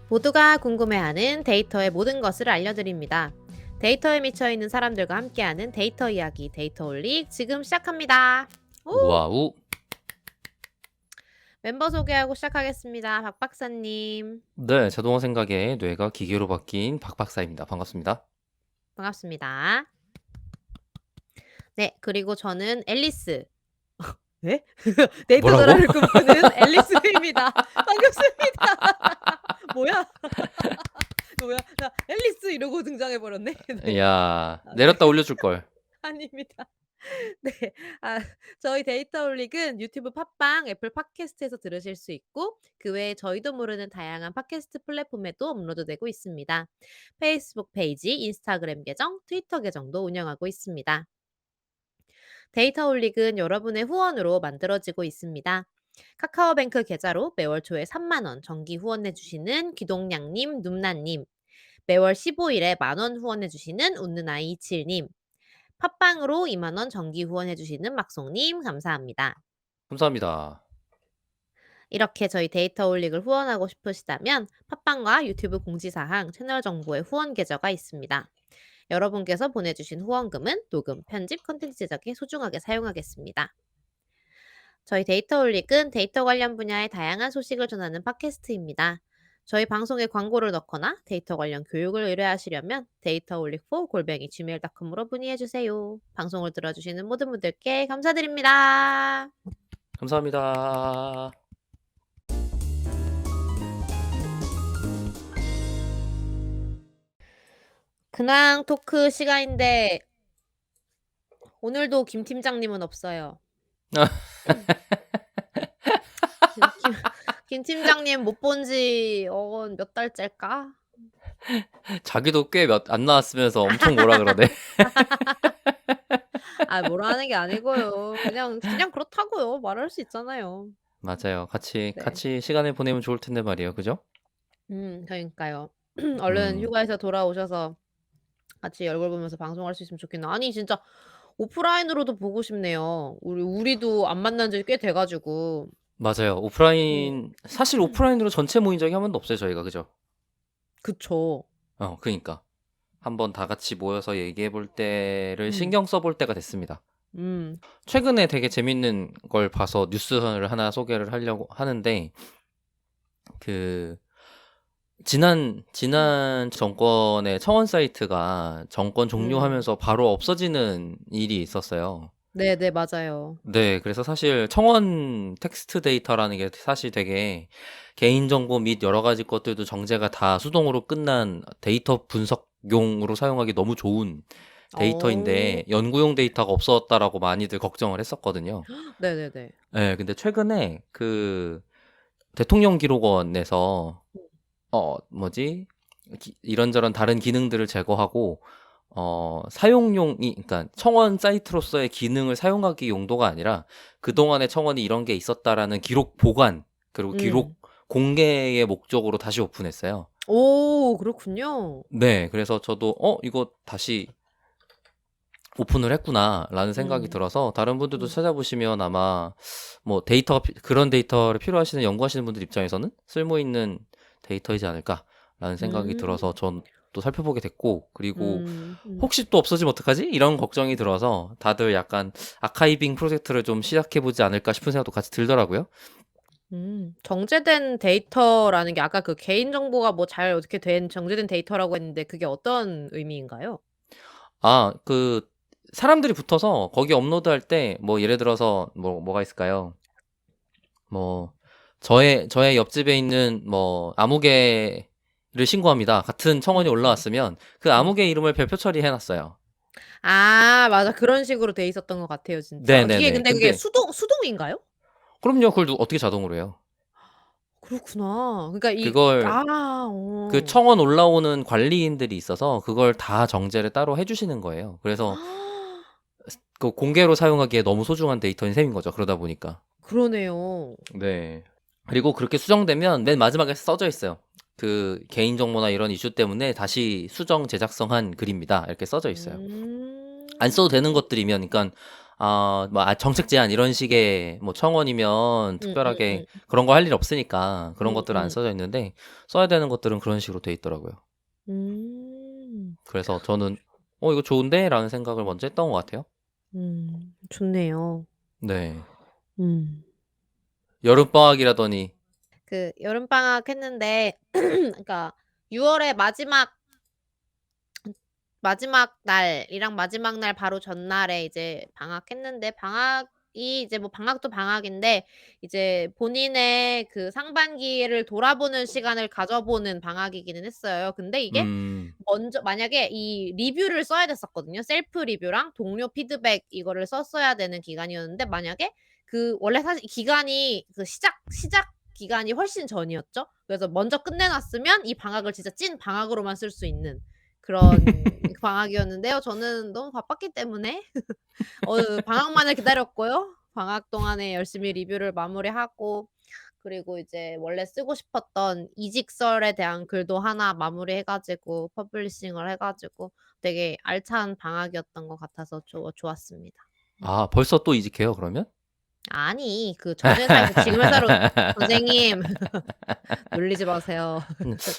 모두가 궁금해하는 데이터의 모든 것을 알려드립니다. 데이터에 미쳐 있는 사람들과 함께하는 데이터 이야기, 데이터올릭 지금 시작합니다. 오! 와우. 멤버 소개하고 시작하겠습니다. 박 박사님. 네, 자동화 생각에 뇌가 기계로 바뀐 박 박사입니다. 반갑습니다. 반갑습니다. 네, 그리고 저는 앨리스. 네? 데이터 뭐라고? 나라를 꿈꾸는 앨리스입니다. 반갑습니다. 뭐야? 뭐야? 나 앨리스 이러고 등장해 버렸네. 네. 야, 아, 네. 내렸다 올려줄 걸. 아닙니다. 네. 아 저희 데이터올릭은 유튜브 팟빵, 애플 팟캐스트에서 들으실 수 있고 그 외에 저희도 모르는 다양한 팟캐스트 플랫폼에도 업로드되고 있습니다. 페이스북 페이지, 인스타그램 계정, 트위터 계정도 운영하고 있습니다. 데이터올릭은 여러분의 후원으로 만들어지고 있습니다. 카카오뱅크 계좌로 매월 초에 3만 원 정기 후원해 주시는 기동량님, 눔나님, 매월 15일에 만원 후원해 주시는 웃는아이 27님, 팟빵으로 2만 원 정기 후원해 주시는 막송님 감사합니다. 감사합니다. 이렇게 저희 데이터올릭을 후원하고 싶으시다면 팟빵과 유튜브 공지사항, 채널 정보에 후원 계좌가 있습니다. 여러분께서 보내주신 후원금은 녹음, 편집, 컨텐츠 제작에 소중하게 사용하겠습니다. 저희 데이터올릭은 데이터 관련 분야의 다양한 소식을 전하는 팟캐스트입니다. 저희 방송에 광고를 넣거나 데이터 관련 교육을 의뢰하시려면 dataolic4@gmail.com으로 문의해주세요. 방송을 들어주시는 모든 분들께 감사드립니다. 감사합니다. 근황 토크 시간인데 오늘도 김 팀장님은 없어요. 김 팀장님 못 본 지 몇 달째일까? 자기도 꽤 안 나왔으면서 엄청 뭐라 그러네. 아, 뭐라 하는 게 아니고요. 그냥 그렇다고요. 말할 수 있잖아요. 맞아요. 같이 네. 같이 시간을 보내면 좋을 텐데 말이에요. 그죠? 그러니까요. 얼른 음. 휴가에서 돌아오셔서 같이 얼굴 보면서 방송할 수 있으면 좋겠네요. 아니 진짜 오프라인으로도 보고 싶네요. 우리도 안 만난 지 꽤 돼 가지고. 맞아요. 네. 사실 오프라인으로 전체 모인 적이 한 번도 없어요, 저희가. 그죠? 그쵸. 그니까. 한번 다 같이 모여서 얘기해 볼 때를 음. 신경 써볼 때가 됐습니다. 음. 최근에 되게 재밌는 걸 봐서 뉴스를 하나 소개를 하려고 하는데, 그, 지난 정권의 청원 사이트가 정권 음. 종료하면서 바로 없어지는 일이 있었어요. 네네. 맞아요. 네, 그래서 사실 청원 텍스트 데이터라는 게 사실 되게 개인정보 및 여러 가지 것들도 정제가 다 수동으로 끝난 데이터 분석용으로 사용하기 너무 좋은 어. 데이터인데 연구용 데이터가 없었다라고 많이들 걱정을 했었거든요. 네네네. 네, 근데 최근에 그 대통령 기록원에서 뭐지? 이런저런 다른 기능들을 제거하고 그러니까 청원 사이트로서의 기능을 사용하기 용도가 아니라 그동안의 청원이 이런 게 있었다라는 기록 보관, 그리고 음. 기록 공개의 목적으로 다시 오픈했어요. 오, 그렇군요. 네, 그래서 저도 이거 다시 오픈을 했구나라는 생각이 음. 들어서 다른 분들도 음. 찾아보시면 아마 뭐 그런 데이터를 필요하시는 연구하시는 분들 입장에서는 쓸모 있는 데이터이지 않을까라는 생각이 들어서 음. 전 또 살펴보게 됐고, 그리고 음. 음. 혹시 또 없어지면 어떡하지? 이런 걱정이 들어서 다들 약간 아카이빙 프로젝트를 좀 시작해보지 않을까 싶은 생각도 같이 들더라고요. 정제된 데이터라는 게 아까 그 개인정보가 뭐 잘 어떻게 된 정제된 데이터라고 했는데 그게 어떤 의미인가요? 그 사람들이 붙어서 거기 업로드할 때 뭐 예를 들어서 뭐가 있을까요? 뭐 저의 옆집에 있는 뭐 아무개를 신고합니다. 같은 청원이 음음. 올라왔으면 그 음. 아무개 이름을 별표 처리해 놨어요. 아, 맞아. 그런 식으로 돼 있었던 것 같아요 진짜. 이게 네네네. 근데 그게 근데 수동인가요? 그럼요. 그걸 어떻게 자동으로 해요? 그렇구나. 그러니까 그걸 그 어. 청원 올라오는 관리인들이 있어서 그걸 다 정제를 따로 해주시는 거예요. 그래서 그 공개로 사용하기에 너무 소중한 데이터인 셈인 거죠. 그러다 보니까. 그러네요. 네. 그리고 그렇게 수정되면 맨 마지막에 써져 있어요. 그 개인정보나 이런 이슈 때문에 다시 수정 제작성한 글입니다. 이렇게 써져 있어요. 안 써도 되는 음. 것들이면, 그러니까 정책 제안 이런 식의 뭐 청원이면 특별하게 음음음. 그런 거 할 일 없으니까 그런 것들은 안 음음. 써져 있는데 써야 되는 것들은 그런 식으로 돼 있더라고요. 음. 그래서 저는 '이거 좋은데?'라는 생각을 먼저 했던 것 같아요. 좋네요. 네. 음. 여름방학이라더니 그 여름방학 했는데 그러니까 6 월에 마지막 날이랑 마지막 날 바로 전날에 이제 방학했는데, 방학이 이제 뭐 방학도 방학인데 이제 본인의 그 상반기를 돌아보는 시간을 가져보는 방학이기는 했어요. 근데 이게 음. 먼저 만약에 이 리뷰를 써야 됐었거든요. 셀프 리뷰랑 동료 피드백 이거를 썼어야 되는 기간이었는데, 만약에 그 원래 사실 이 기간이 그 시작 기간이 훨씬 전이었죠. 그래서 먼저 끝내 놨으면 이 방학을 진짜 찐 방학으로만 쓸 수 있는 그런 방학이었는데요. 저는 너무 바빴기 때문에 방학만을 기다렸고요. 방학 동안에 열심히 리뷰를 마무리하고, 그리고 이제 원래 쓰고 싶었던 이직설에 대한 글도 하나 마무리해 가지고 퍼블리싱을 해 가지고 되게 알찬 방학이었던 것 같아서 좋았습니다. 벌써 또 이직해요 그러면? 아니, 그 전 회사에서 지금 회사로. 선생님 놀리지 마세요.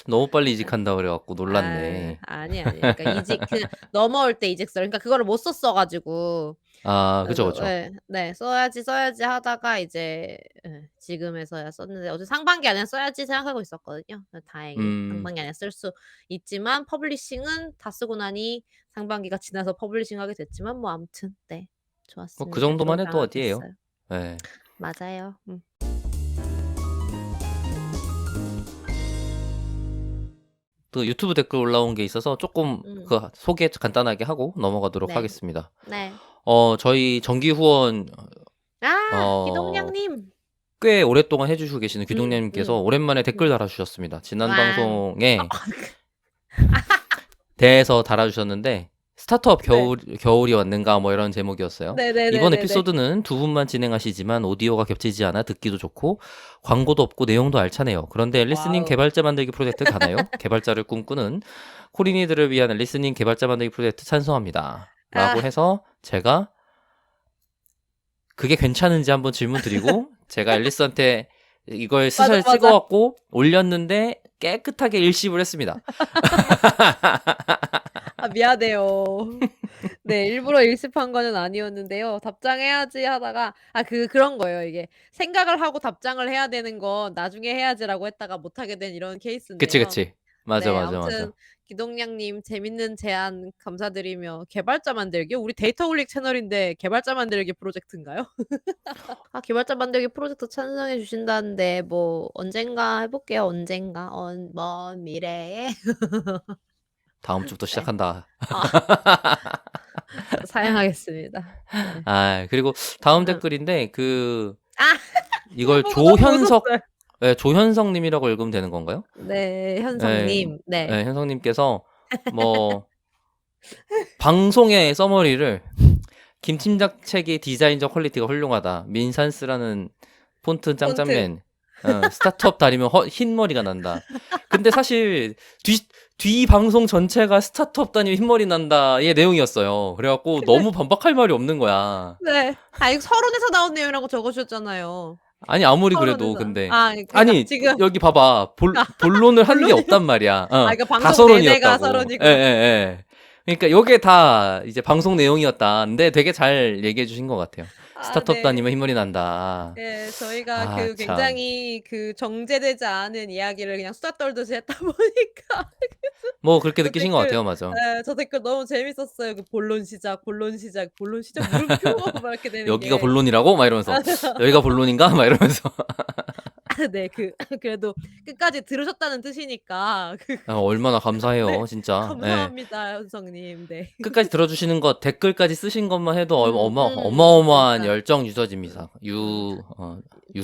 너무 빨리 이직한다 그래 갖고 아 놀랐네. 아니. 그러니까 이직 그냥 넘어올 때 이직설, 그러니까 그거를 못 썼어 가지고. 그쵸, 그래서 그쵸. 네. 써야지 하다가 이제 지금에서야 썼는데, 어제 상반기 안에 써야지 생각하고 있었거든요. 다행히 음. 상반기 안에 쓸 수 있지만 퍼블리싱은 다 쓰고 나니 상반기가 지나서 퍼블리싱하게 됐지만 뭐 아무튼 네. 뭐 그 좋았습니다. 좋은 정도만 해도 어디예요. 방학이었어요. 예. 맞아요. 또 유튜브 댓글 올라온 게 있어서 쪼끔 음. 그 소개 간단하게 하고 넘어가도록 네. 하겠습니다. 네. 저희 정기 후원 어 기동량님. 꽤 오랫동안 해 주시고 계시는 음 귀동님께서 음 오랜만에 댓글 음. 달아 주셨습니다. 지난 와. 방송에 대해서 달아 주셨는데 "스타트업 네. 겨울이 왔는가?" 뭐 이런 제목이었어요. "이번 네네네네네. 에피소드는 두 분만 진행하시지만 오디오가 겹치지 않아 듣기도 좋고 광고도 없고 내용도 알차네요. 그런데 리스닝 와우. 개발자 만들기 프로젝트 가나요? 개발자를 꿈꾸는 코린이들을 위한 리스닝 개발자 만들기 프로젝트 찬성합니다." 아 라고 해서 제가 그게 괜찮은지 한번 질문 드리고 제가 앨리스한테 이걸 맞아, 스사를 찍어 맞아. 갖고 올렸는데 깨끗하게 일십을 했습니다. 미안해요. 네. 일부러 일습한 거는 아니었는데요. 답장해야지 하다가 그런 거예요 이게. 생각을 하고 답장을 해야 되는 건 '나중에 해야지.'라고 했다가 못 하게 된 이런 그치, 케이스인데요. 그치. 맞아, 네. 맞아, 아무튼 맞아. 기동량님 재밌는 제안 감사드리며, 개발자 만들기요? 우리 데이터 올릭 채널인데 개발자 만들기 프로젝트인가요? 개발자 만들기 프로젝트 찬성해 주신다는데 뭐 언젠가 해 볼게요. 언젠가. 먼 미래에. 다음 주부터 네. 시작한다. 아 사양하겠습니다. 네. 그리고 다음 응. 댓글인데 아 이걸 보고 너무 조현석 웃었어요. 조현석 님이라고 읽으면 되는 건가요? 네. 예. 현성님. 네. 현석 님께서 뭐 방송의 서머리를 "김 팀장 책의 디자인적 퀄리티가 훌륭하다. 민산스라는 폰트 폰트. 짱짱맨. 스타트업 다니면 흰머리가 난다." 근데 사실 뒤 방송 전체가 "스타트업 다니면 흰머리 난다."의 내용이었어요. 그래 갖고 너무 반박할 말이 없는 거야. 네. 이거 서론에서 나온 내용이라고 적어 주셨잖아요. 아니 아무리 그래도 서론에서. 근데 그러니까 아니 지금 여기 봐봐. 본론을 한 게 본론이요? 없단 말이야. 그러니까 다 방송 내내가 서론이었다고. 서론이구나. 예예예. 그러니까 요게 다 이제 방송 내용이었다. 근데 되게 잘 얘기해 주신 것 같아요. "스타트업 네. 다니면 흰머리 난다." 예. 저희가 참. 굉장히 정제되지 않은 이야기를 그냥 수다 떨듯이 했다 보니까 뭐 그렇게 저 느끼신 것 댓글 같아요. 맞아. 저 댓글 너무 재밌었어요. 본론 시작 물음표 막 이렇게 되는 "여기가 게. 본론이라고?" 막 이러면서. "여기가 본론인가?" 막 이러면서. 네. 그래도 끝까지 들으셨다는 뜻이니까 얼마나 네. 감사해요 진짜. 예. 감사합니다 현성님. 네. 끝까지 들어 주시는 것 댓글까지 쓰신 것만 해도 어마어마한 진짜. 열정 유저십니다.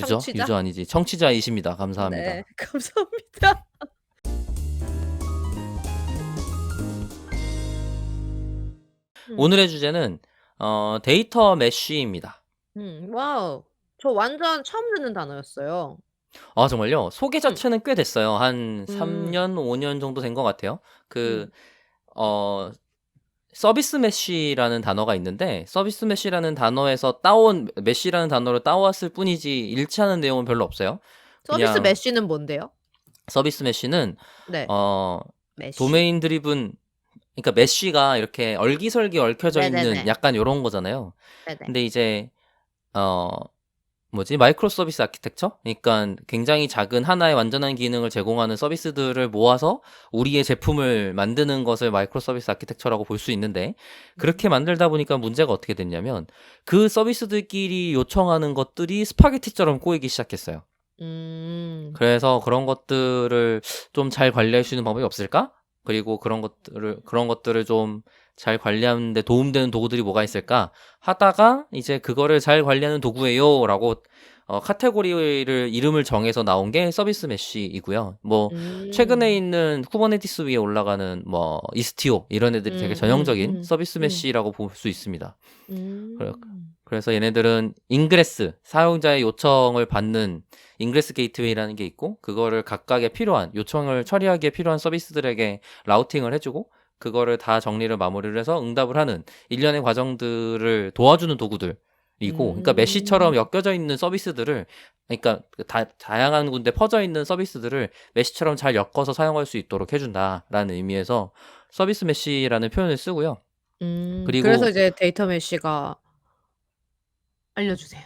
청취자? 유저 아니지. 청취자이십니다. 네. 감사합니다. 감사합니다. 음. 오늘의 주제는 데이터 메쉬입니다. 와우. 저 완전 처음 듣는 단어였어요. 정말요? 소개 음. 자체는 꽤 됐어요. 한 3 음. 년, 5년 정도 된 것 같아요. 그 음. 어 서비스 메쉬라는 단어가 있는데 서비스 메쉬라는 단어에서 따온 메쉬라는 단어를 따왔을 뿐이지 일치하는 내용은 별로 없어요. 서비스 그냥 메쉬는 뭔데요? 서비스 메쉬는 네. 어 메쉬. 도메인 드리븐 그러니까 메쉬가 이렇게 얼기설기 얽혀져 있는 네네네. 약간 요런 거잖아요. 네네. 근데 이제 어 뭐지? 마이크로 서비스 아키텍처? 그러니까 굉장히 작은 하나의 완전한 기능을 제공하는 서비스들을 모아서 우리의 제품을 만드는 것을 마이크로 서비스 아키텍처라고 볼 수 있는데 그렇게 음. 만들다 보니까 문제가 어떻게 됐냐면 그 서비스들끼리 요청하는 것들이 스파게티처럼 꼬이기 시작했어요. 음. 그래서 그런 것들을 좀 잘 관리할 수 있는 방법이 없을까? 그리고 그런 것들을 좀 잘 관리하는 데 도움되는 도구들이 뭐가 있을까? 하다가 이제 그거를 잘 관리하는 도구예요라고 카테고리를 이름을 정해서 나온 게 서비스 메쉬이고요. 뭐 최근에 음. 있는 쿠버네티스 위에 올라가는 뭐 이스티오 이런 애들이 되게 전형적인 서비스 음. 메쉬라고 볼 수 있습니다. 그래- 음. 그래서 얘네들은 인그레스 사용자의 요청을 받는 인그레스 게이트웨이라는 게 있고 그거를 각각의 필요한 요청을 처리하기에 필요한 서비스들에게 라우팅을 해주고 그거를 다 정리를 마무리를 해서 응답을 하는 일련의 과정들을 도와주는 도구들이고 그러니까 메시처럼 음. 엮여져 있는 서비스들을 그러니까 다양한 군데 퍼져 있는 서비스들을 메시처럼 잘 엮어서 사용할 수 있도록 해준다라는 의미에서 서비스 메시라는 표현을 쓰고요. 그래서 그리고 이제 데이터 메쉬가 알려주세요.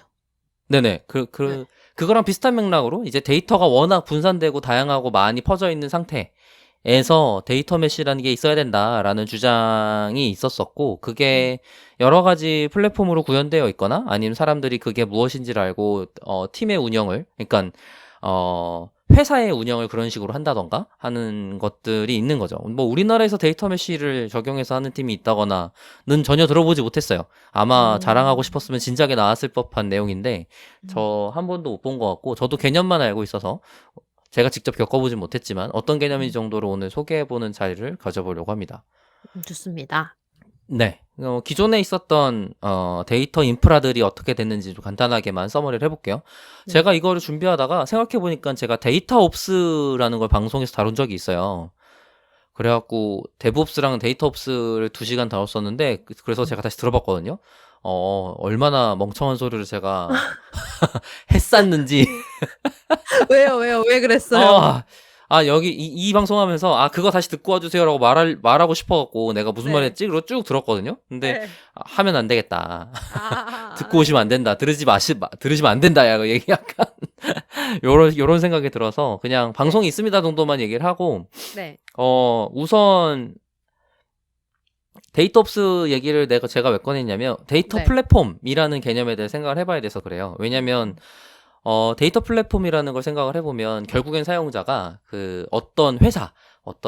네네. 네. 그거랑 비슷한 맥락으로 이제 데이터가 워낙 분산되고 다양하고 많이 퍼져 있는 상태에서 데이터 메시라는 게 있어야 된다라는 주장이 있었었고, 음. 그게 여러 가지 플랫폼으로 구현되어 있거나 아니면 사람들이 그게 무엇인지를 알고, 팀의 운영을, 그러니까, 회사의 운영을 그런 식으로 한다던가 하는 것들이 있는 거죠. 뭐 우리나라에서 데이터 메시를 적용해서 하는 팀이 있다거나는 전혀 들어보지 못했어요. 아마 자랑하고 음. 싶었으면 진작에 나왔을 법한 내용인데 음. 저 한 번도 못 본 것 같고 저도 개념만 알고 있어서 제가 직접 겪어보진 못했지만 어떤 개념인지 음. 정도로 오늘 소개해보는 자리를 가져보려고 합니다. 좋습니다. 네. 기존에 있었던 데이터 인프라들이 어떻게 됐는지 좀 간단하게만 서머리를 해볼게요. 네. 제가 이거를 준비하다가 생각해보니까 제가 데이터 옵스라는 걸 방송에서 다룬 적이 있어요. 그래갖고 데브옵스랑 데이터옵스를 2시간 다뤘었는데 그래서 음. 제가 다시 들어봤거든요. 얼마나 멍청한 소리를 제가 했었는지 왜요, 왜요? 왜 그랬어요? 아, 여기 이 방송하면서 그거 다시 듣고 와주세요라고 말하고 싶어갖고 내가 무슨 말 네. 했지? 그리고 쭉 들었거든요. 근데 네. 하면 안 되겠다. 듣고 네. 오시면 안 된다. 들으시면 안 된다. 야, 얘기 약간 요런 생각이 들어서 그냥 네. 방송이 있습니다 정도만 얘기를 하고 네. 우선 데이터옵스 얘기를 제가 왜 꺼냈냐면 데이터 네. 플랫폼이라는 개념에 대해 생각을 해봐야 돼서 그래요. 왜냐면 데이터 플랫폼이라는 걸 생각을 해보면 결국엔 사용자가 어떤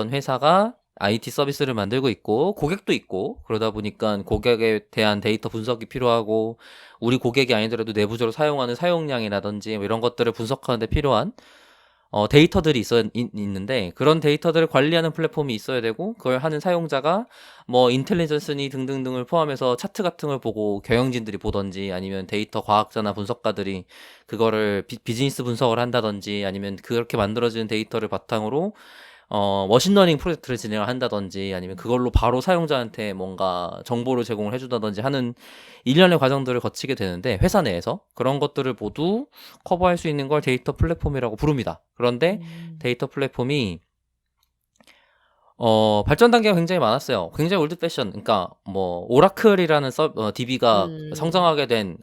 회사가 IT 서비스를 만들고 있고 고객도 있고 그러다 보니까 고객에 대한 데이터 분석이 필요하고 우리 고객이 아니더라도 내부적으로 사용하는 사용량이라든지 뭐 이런 것들을 분석하는 데 필요한 데이터들이 있는데 그런 데이터들을 관리하는 플랫폼이 있어야 되고 그걸 하는 사용자가 뭐 인텔리전스니 등등등을 포함해서 차트 같은 걸 보고 경영진들이 보던지 아니면 데이터 과학자나 분석가들이 그거를 비즈니스 분석을 한다든지 아니면 그렇게 만들어지는 데이터를 바탕으로 머신러닝 프로젝트를 진행을 한다든지 아니면 그걸로 바로 사용자한테 뭔가 정보를 제공을 해주다든지 하는 일련의 과정들을 거치게 되는데 회사 내에서 그런 것들을 모두 커버할 수 있는 걸 데이터 플랫폼이라고 부릅니다. 그런데 음. 데이터 플랫폼이 발전 단계가 굉장히 많았어요. 굉장히 올드 패션. 그러니까 뭐 오라클이라는 DB가 음. 성장하게 된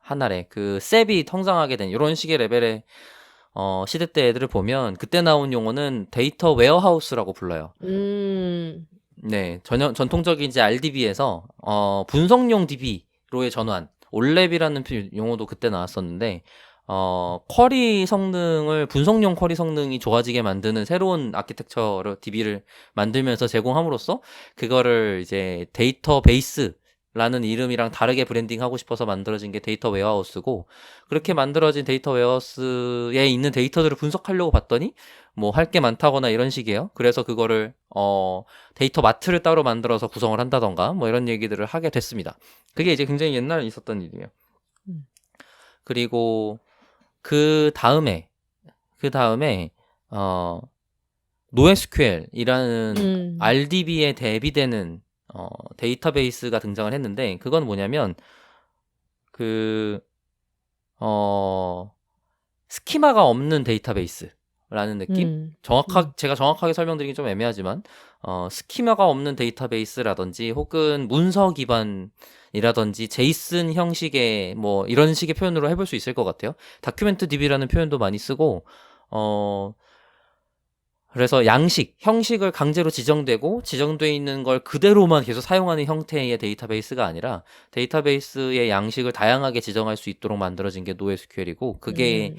하나래 그 셉이 성장하게 된 이런 식의 레벨의 시대 때 애들을 보면 그때 나온 용어는 데이터 웨어하우스라고 불러요. 음. 네, 전통적인 이제 RDB에서 분석용 DB로의 전환, 올랩이라는 용어도 그때 나왔었는데 쿼리 성능을 분석용 쿼리 성능이 좋아지게 만드는 새로운 아키텍처로 DB를 만들면서 제공함으로써 그거를 이제 데이터베이스라는 이름이랑 다르게 브랜딩하고 싶어서 만들어진 게 데이터 웨어하우스고 그렇게 만들어진 데이터 웨어하우스에 있는 데이터들을 분석하려고 봤더니 뭐 할 게 많다거나 이런 식이에요. 그래서 그거를 데이터 마트를 따로 만들어서 구성을 한다던가 뭐 이런 얘기들을 하게 됐습니다. 그게 이제 굉장히 옛날에 있었던 일이에요. 음. 그리고 그 다음에 NoSQL이라는 음. RDB에 대비되는 데이터베이스가 등장을 했는데 그건 뭐냐면 그 스키마가 없는 데이터베이스라는 느낌? 음. 제가 정확하게 설명드리긴 좀 애매하지만 스키마가 없는 데이터베이스라든지 혹은 문서 기반이라든지 제이슨 형식의 뭐 이런 식의 표현으로 해볼 수 있을 것 같아요. 다큐멘트 DB라는 표현도 많이 쓰고 그래서 형식을 강제로 지정돼 있는 걸 그대로만 계속 사용하는 형태의 데이터베이스가 아니라 데이터베이스의 양식을 다양하게 지정할 수 있도록 만들어진 게 NoSQL이고 그게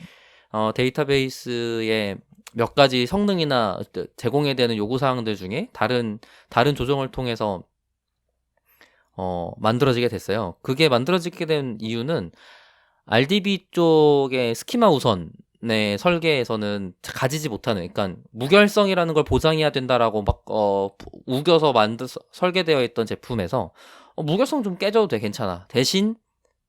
음. 데이터베이스의 몇 가지 성능이나 제공에 대한 요구사항들 중에 다른 조정을 통해서 만들어지게 됐어요. 그게 만들어지게 된 이유는 RDB 쪽의 스키마 우선의 설계에서는 가지지 못하는, 그러니까 무결성이라는 걸 보장해야 된다라고 막 우겨서 설계되어 있던 제품에서 무결성 좀 깨져도 돼, 괜찮아. 대신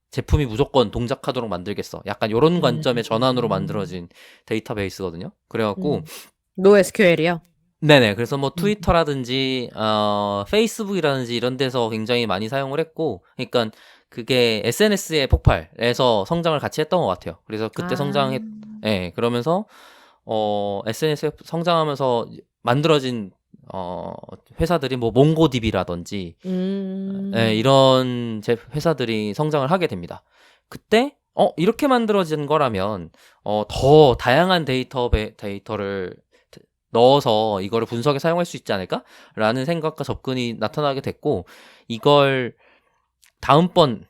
제품이 무조건 동작하도록 만들겠어. 약간 이런 관점의 전환으로 음. 만들어진 데이터베이스거든요. 그래갖고 NoSQL이요? 네네. 그래서 뭐 음. 트위터라든지 페이스북이라든지 이런 데서 굉장히 많이 사용을 했고, 그러니까 그게 SNS의 폭발에서 성장을 같이 했던 것 같아요. 그래서 그때 아. 예, 그러면서 SNS에 성장하면서 만들어진 회사들이 뭐 몽고DB라든지 예, 음. 이런 회사들이 성장을 하게 됩니다. 그때 이렇게 만들어진 거라면 더 다양한 데이터를 넣어서 이거를 분석에 사용할 수 있지 않을까라는 생각과 접근이 나타나게 됐고, 이걸 다음번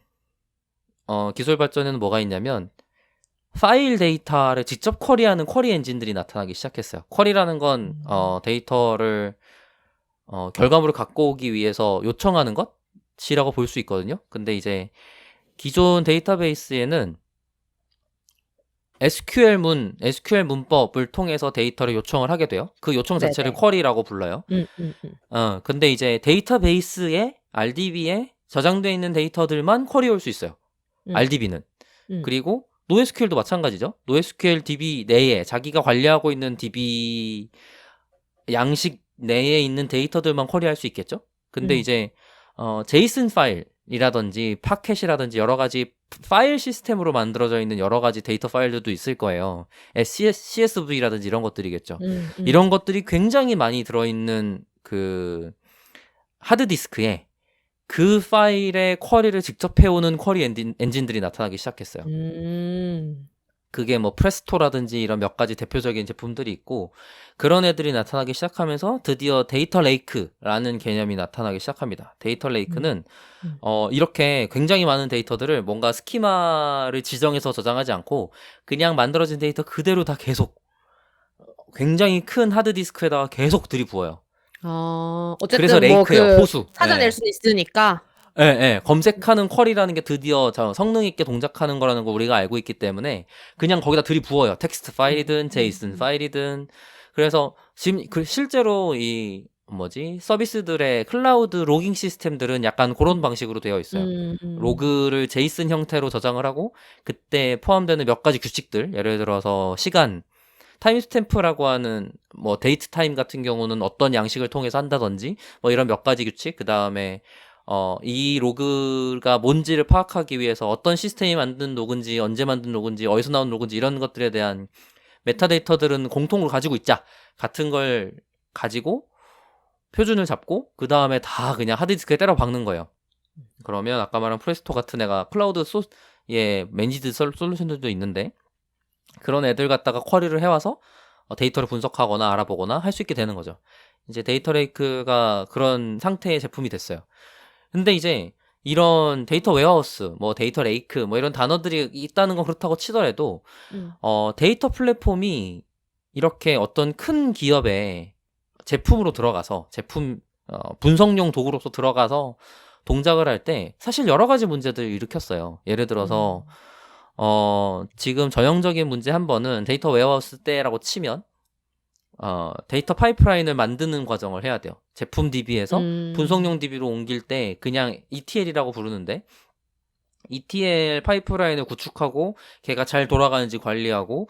기술 발전에는 뭐가 있냐면 파일 데이터를 직접 쿼리하는 쿼리 엔진들이 나타나기 시작했어요. 쿼리라는 건 음. 데이터를 결과물을 갖고 오기 위해서 요청하는 것이라고 볼 수 있거든요. 근데 이제 기존 데이터베이스에는 SQL 문법을 통해서 데이터를 요청을 하게 돼요. 그 요청 자체를 네네. 쿼리라고 불러요. 음음음. 근데 이제 데이터베이스에 RDB에 저장되어 있는 데이터들만 쿼리 올 수 있어요. 음. RDB는. 음. 그리고 NoSQL도 마찬가지죠. NoSQL DB 내에 자기가 관리하고 있는 DB 양식 내에 있는 데이터들만 쿼리할 수 있겠죠. 근데 음. 이제 제이슨 파일이라든지 파켓이라든지 여러 가지 파일 시스템으로 만들어져 있는 여러 가지 데이터 파일들도 있을 거예요. CSV라든지 이런 것들이겠죠. 음. 이런 것들이 굉장히 많이 들어있는 그 하드디스크에 그 파일의 쿼리를 직접 해오는 쿼리 엔진들이 나타나기 시작했어요. 음. 그게 뭐 프레스토라든지 이런 몇 가지 대표적인 제품들이 있고, 그런 애들이 나타나기 시작하면서 드디어 데이터 레이크라는 개념이 나타나기 시작합니다. 데이터 음. 레이크는 음. 이렇게 굉장히 많은 데이터들을 뭔가 스키마를 지정해서 저장하지 않고 그냥 만들어진 데이터 그대로 다 계속 굉장히 큰 하드디스크에다가 계속 들이부어요. 그래서 어쨌든 뭐 레이크예요. 호수. 찾아낼 예. 수 있으니까. 예, 예. 검색하는 쿼리라는 게 드디어 성능 있게 동작하는 거라는 걸 우리가 알고 있기 때문에 그냥 거기다 들이부어요. 텍스트 파일이든 제이슨 음. 파일이든. 그래서 지금 실제로 이 서비스들의 클라우드 로깅 시스템들은 약간 그런 방식으로 되어 있어요. 로그를 제이슨 형태로 저장을 하고 그때 포함되는 몇 가지 규칙들, 예를 들어서 시간, 타임스탬프라고 하는 뭐 데이트 타임 같은 경우는 어떤 양식을 통해서 한다든지 뭐 이런 몇 가지 규칙, 그다음에 이 로그가 뭔지를 파악하기 위해서 어떤 시스템이 만든 로그인지, 언제 만든 로그인지, 어디서 나온 로그인지 이런 것들에 대한 메타데이터들은 공통으로 가지고 있자 같은 걸 가지고 표준을 잡고 그 다음에 다 그냥 하드디스크에 때려 박는 거예요. 그러면 아까 말한 프레스토 같은 애가 클라우드 매니지드 솔루션들도 있는데 그런 애들 갖다가 쿼리를 해와서 데이터를 분석하거나 알아보거나 할 수 있게 되는 거죠. 이제 데이터 레이크가 그런 상태의 제품이 됐어요. 근데 이제 이런 데이터 웨어하우스, 뭐 데이터 레이크, 뭐 이런 단어들이 있다는 건 그렇다고 치더라도 데이터 플랫폼이 이렇게 어떤 큰 기업의 제품으로 들어가서 분석용 도구로서 들어가서 동작을 할 때 사실 여러 가지 문제들을 일으켰어요. 예를 들어서 지금 전형적인 문제 한 번은 데이터 웨어하우스 때라고 치면 데이터 파이프라인을 만드는 과정을 해야 돼요. 제품 DB에서 분석용 DB로 옮길 때 그냥 ETL이라고 부르는데 ETL 파이프라인을 구축하고 걔가 잘 돌아가는지 관리하고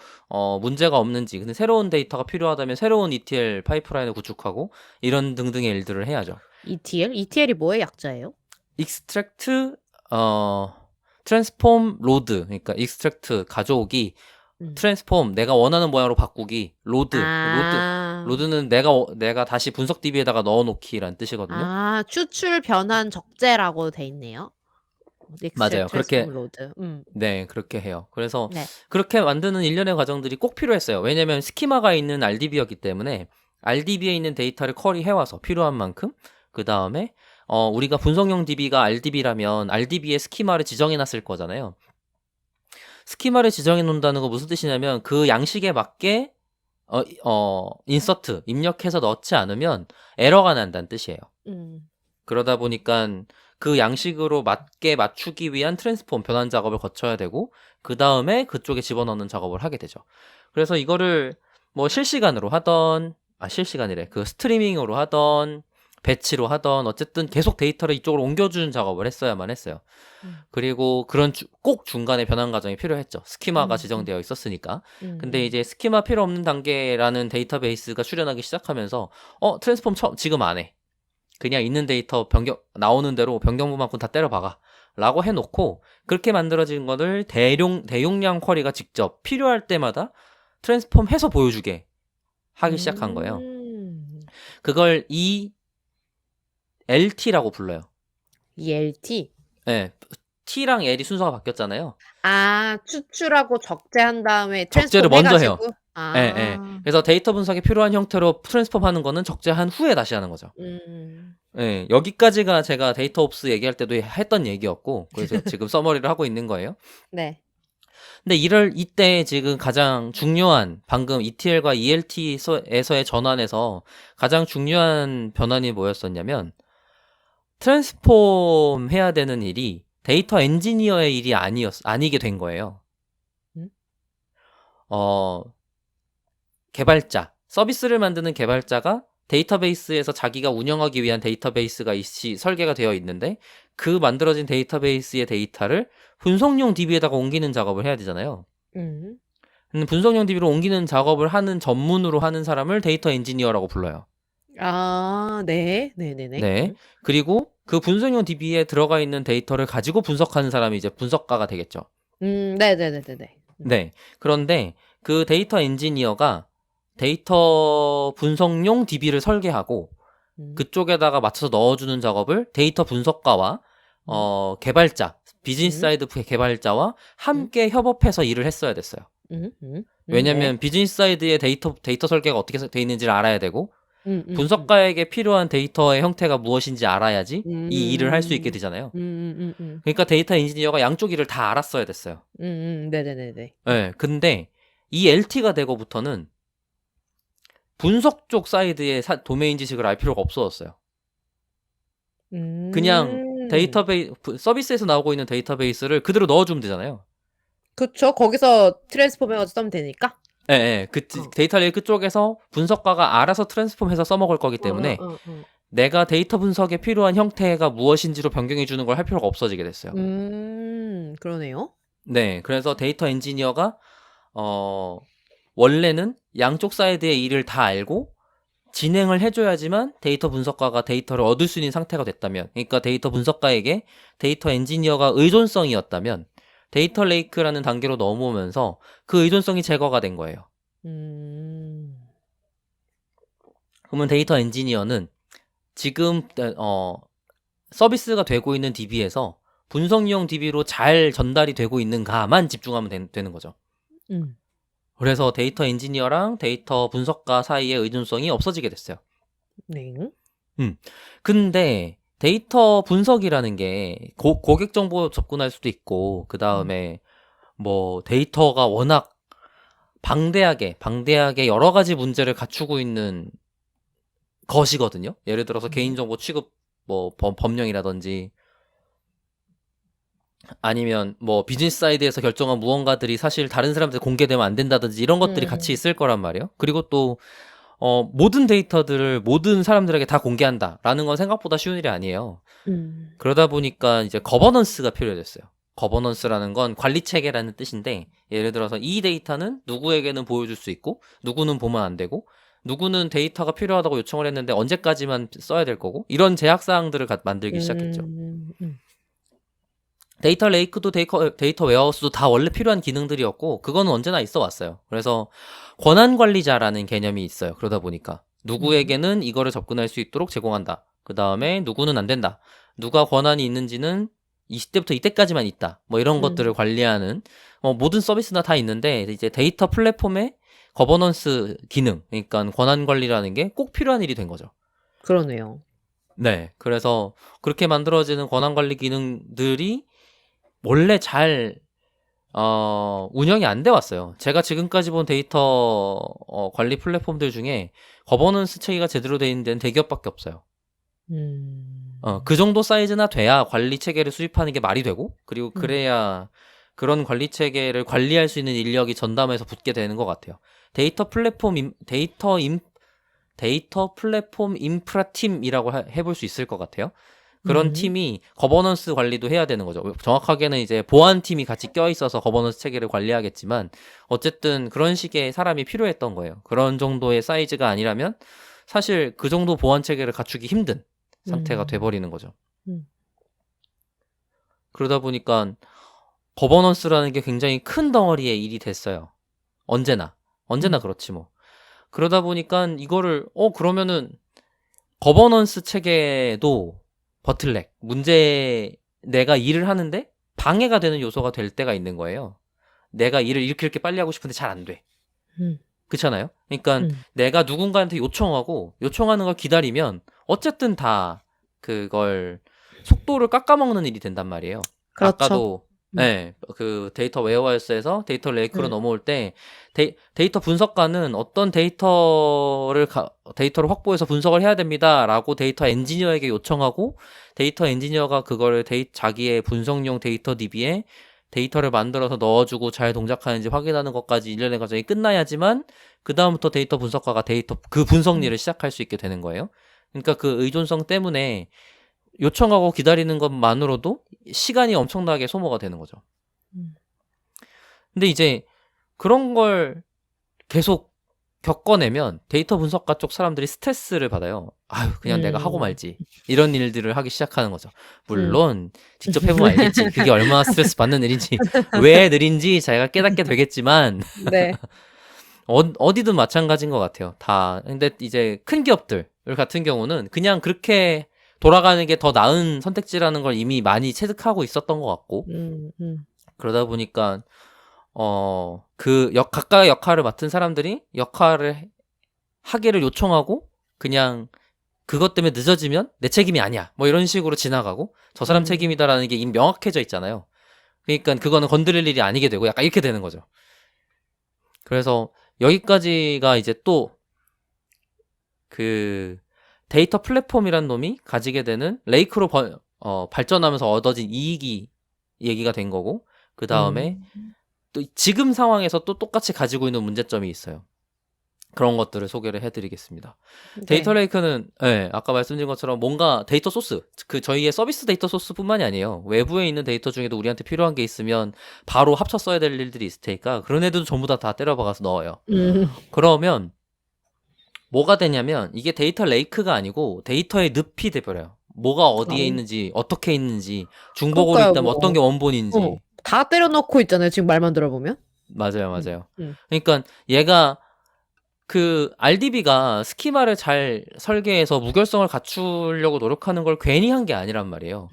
문제가 없는지, 근데 새로운 데이터가 필요하다면 새로운 ETL 파이프라인을 구축하고 이런 등등의 일들을 해야죠. ETL? ETL이 뭐의 약자예요? extract transform load. 그러니까 extract 가져오기, 음. transform 내가 원하는 모양으로 바꾸기, 아. load는 내가 다시 분석 DB에다가 넣어 놓기라는 뜻이거든요. 아, 추출 변환 적재라고 돼 있네요. 맞아요. extract, 그렇게 transform, load. 네, 그렇게 해요. 그래서 네. 그렇게 만드는 일련의 과정들이 꼭 필요했어요. 왜냐면 스키마가 있는 RDB였기 때문에 RDB에 있는 데이터를 쿼리해 와서 필요한 만큼, 그다음에 우리가 분석용 DB가 RDB라면 RDB에 스키마를 지정해 놨을 거잖아요. 스키마를 지정해 놓는다는 거 무슨 뜻이냐면 그 양식에 맞게 인서트 입력해서 넣지 않으면 에러가 난다는 뜻이에요. 음. 그러다 보니까 그 양식으로 맞게 맞추기 위한 트랜스폼 변환 작업을 거쳐야 되고, 그 다음에 그쪽에 집어넣는 작업을 하게 되죠. 그래서 이거를 뭐 실시간으로 하던, 실시간이래. 그 스트리밍으로 하던, 배치로 하던, 어쨌든 계속 데이터를 이쪽으로 옮겨주는 작업을 했어야만 했어요. 음. 그리고 꼭 중간에 변환 과정이 필요했죠. 스키마가 음. 지정되어 있었으니까. 음. 근데 이제 스키마 필요 없는 단계라는 데이터베이스가 출현하기 시작하면서 트랜스폼 지금 안 해. 그냥 있는 데이터 나오는 대로 변경부만큼 다 때려 박아 라고 해놓고, 그렇게 만들어진 거를 대용량 쿼리가 직접 필요할 때마다 트랜스폼 해서 보여주게 하기 시작한 거예요. 음. 그걸 ELT라고 불러요. ELT? 네, T랑 L이 순서가 바뀌었잖아요. 아, 추출하고 적재한 다음에 적재를 트랜스폼 먼저 해요. 해가지고? 예, 예. 그래서 데이터 분석에 필요한 형태로 트랜스폼 하는 거는 적재한 후에 다시 하는 거죠. 예, 여기까지가 제가 데이터 옵스 얘기할 때도 했던 얘기였고, 그래서 지금 서머리를 하고 있는 거예요. 네. 근데 이때 지금 가장 중요한, 방금 ETL과 ELT에서의 전환에서 가장 중요한 변환이 뭐였었냐면, 트랜스폼 해야 되는 일이 데이터 엔지니어의 일이 아니게 된 거예요. 음? 개발자, 서비스를 만드는 개발자가 데이터베이스에서 자기가 운영하기 위한 데이터베이스가 설계가 되어 있는데, 그 만들어진 데이터베이스의 데이터를 분석용 DB에다가 옮기는 작업을 해야 되잖아요. 분석용 DB로 옮기는 작업을 하는 전문으로 하는 사람을 데이터 엔지니어라고 불러요. 아, 네. 네네네. 네. 그리고 그 분석용 DB에 들어가 있는 데이터를 가지고 분석하는 사람이 이제 분석가가 되겠죠. 네네네네네. 네. 그런데 그 데이터 엔지니어가 데이터 분석용 DB를 설계하고 그쪽에다가 맞춰서 넣어주는 작업을 데이터 분석가와 개발자, 비즈니스 사이드 개발자와 함께 협업해서 일을 했어야 됐어요. 왜냐면 네. 비즈니스 사이드의 데이터 설계가 어떻게 돼 있는지를 알아야 되고, 분석가에게 필요한 데이터의 형태가 무엇인지 알아야지 이 일을 할 수 있게 되잖아요. 그러니까 데이터 엔지니어가 양쪽 일을 다 알았어야 됐어요. 네네네네. 네, 근데 이 LT가 되고부터는 분석 쪽 사이드의 도메인 지식을 알 필요가 없어졌어요. 그냥 서비스에서 나오고 있는 데이터베이스를 그대로 넣어주면 되잖아요. 그쵸. 거기서 트랜스폼 해가지고 쓰면 되니까. 네, 데이터 레이크 쪽에서 분석가가 알아서 트랜스폼해서 써먹을 거기 때문에 내가 데이터 분석에 필요한 형태가 무엇인지로 변경해 주는 걸 할 필요가 없어지게 됐어요. 그러네요. 네, 그래서 데이터 엔지니어가 원래는 양쪽 사이드의 일을 다 알고 진행을 해줘야지만 데이터 분석가가 데이터를 얻을 수 있는 상태가 됐다면, 그러니까 데이터 분석가에게 데이터 엔지니어가 의존성이었다면 데이터 레이크라는 단계로 넘어오면서 그 의존성이 제거가 된 거예요. 그러면 데이터 엔지니어는 지금 서비스가 되고 있는 DB에서 분석용 DB로 잘 전달이 되고 있는가만 집중하면 되는 거죠. 그래서 데이터 엔지니어랑 데이터 분석가 사이의 의존성이 없어지게 됐어요. 네. 근데 데이터 분석이라는 게 고객 정보 접근할 수도 있고, 그 다음에 뭐 데이터가 워낙 방대하게 여러 가지 문제를 갖추고 있는 것이거든요. 예를 들어서 개인정보 취급 뭐 법령이라든지, 아니면 뭐 비즈니스 사이드에서 결정한 무언가들이 사실 다른 사람들 공개되면 안 된다든지, 이런 것들이 같이 있을 거란 말이에요. 그리고 또 모든 데이터들을 모든 사람들에게 다 공개한다라는 건 생각보다 쉬운 일이 아니에요. 그러다 보니까 이제 거버넌스가 필요해졌어요. 거버넌스라는 건 관리 체계라는 뜻인데, 예를 들어서 이 데이터는 누구에게는 보여줄 수 있고 누구는 보면 안 되고, 누구는 데이터가 필요하다고 요청을 했는데 언제까지만 써야 될 거고 이런 제약 사항들을 만들기 시작했죠. 데이터 레이크도 데이터 웨어하우스도 다 원래 필요한 기능들이었고 그거는 언제나 있어 왔어요. 그래서 권한 관리자라는 개념이 있어요. 그러다 보니까 누구에게는 이거를 접근할 수 있도록 제공한다. 그 다음에 누구는 안 된다. 누가 권한이 있는지는 20대부터 이때까지만 있다. 뭐 이런 것들을 관리하는 모든 서비스나 다 있는데 이제 데이터 플랫폼의 거버넌스 기능, 그러니까 권한 관리라는 게 꼭 필요한 일이 된 거죠. 그러네요. 네, 그래서 그렇게 만들어지는 권한 관리 기능들이 원래 잘 운영이 안 돼 왔어요. 제가 지금까지 본 데이터 관리 플랫폼들 중에 거버넌스 체계가 제대로 돼 있는 데는 대기업밖에 없어요. 그 정도 사이즈나 돼야 관리 체계를 수립하는 게 말이 되고 그리고 그래야 그런 관리 체계를 관리할 수 있는 인력이 전담해서 붙게 되는 것 같아요. 데이터 플랫폼 인프라 팀이라고 해볼 수 있을 것 같아요. 그런 팀이 거버넌스 관리도 해야 되는 거죠. 정확하게는 이제 보안팀이 같이 껴있어서 거버넌스 체계를 관리하겠지만 어쨌든 그런 식의 사람이 필요했던 거예요. 그런 정도의 사이즈가 아니라면 사실 그 정도 보안 체계를 갖추기 힘든 상태가 돼버리는 거죠. 그러다 보니까 거버넌스라는 게 굉장히 큰 덩어리의 일이 됐어요. 언제나 그렇지 뭐. 그러다 보니까 이거를 그러면은 거버넌스 체계도 버틀렉, 내가 일을 하는데 방해가 되는 요소가 될 때가 있는 거예요. 내가 일을 이렇게 빨리 하고 싶은데 잘 안 돼. 그렇잖아요? 그러니까 내가 누군가한테 요청하는 걸 기다리면 어쨌든 다 그걸 속도를 깎아먹는 일이 된단 말이에요. 그렇죠. 아까도 네, 그 데이터 웨어하우스에서 데이터 레이크로 넘어올 때 데이터 분석가는 어떤 데이터를 확보해서 분석을 해야 됩니다라고 데이터 엔지니어에게 요청하고 데이터 엔지니어가 그거를 자기의 분석용 데이터 DB에 데이터를 만들어서 넣어주고 잘 동작하는지 확인하는 것까지 일련의 과정이 끝나야지만 그 다음부터 데이터 분석가가 그 분석 일을 시작할 수 있게 되는 거예요. 그러니까 그 의존성 때문에 요청하고 기다리는 것만으로도 시간이 엄청나게 소모가 되는 거죠. 근데 이제 그런 걸 계속 겪어내면 데이터 분석가 쪽 사람들이 스트레스를 받아요. 아유, 그냥 내가 하고 말지. 이런 일들을 하기 시작하는 거죠. 물론 직접 해보면 알겠지. 그게 얼마나 스트레스 받는 일인지, 왜 느린지 자기가 깨닫게 되겠지만 네. 어디든 마찬가지인 것 같아요. 다. 근데 이제 큰 기업들 같은 경우는 그냥 그렇게 돌아가는 게 더 나은 선택지라는 걸 이미 많이 체득하고 있었던 것 같고 그러다 보니까 각각의 역할을 맡은 사람들이 역할을 하기를 요청하고 그냥 그것 때문에 늦어지면 내 책임이 아니야 뭐 이런 식으로 지나가고 저 사람 책임이다라는 게 이미 명확해져 있잖아요. 그러니까 그거는 건드릴 일이 아니게 되고 약간 이렇게 되는 거죠. 그래서 여기까지가 이제 또 그 데이터 플랫폼이란 놈이 가지게 되는 레이크로 발전하면서 얻어진 이익이 얘기가 된 거고 그 다음에 또 지금 상황에서 또 똑같이 가지고 있는 문제점이 있어요. 그런 것들을 소개를 해드리겠습니다. 네. 데이터 레이크는 아까 말씀드린 것처럼 뭔가 데이터 소스, 저희의 서비스 데이터 소스뿐만이 아니에요. 외부에 있는 데이터 중에도 우리한테 필요한 게 있으면 바로 합쳐 써야 될 일들이 있을 테니까 그런 애들도 전부 다 때려박아서 넣어요. 그러면 뭐가 되냐면 이게 데이터 레이크가 아니고 데이터의 늪이 돼버려요. 뭐가 어디에 있는지 어떻게 있는지 중복으로 그러니까요, 있다면 어떤 게 원본인지 다 때려넣고 있잖아요. 지금 말만 들어보면. 맞아요. 그러니까 얘가 그 RDB가 스키마를 잘 설계해서 무결성을 갖추려고 노력하는 걸 괜히 한 게 아니란 말이에요.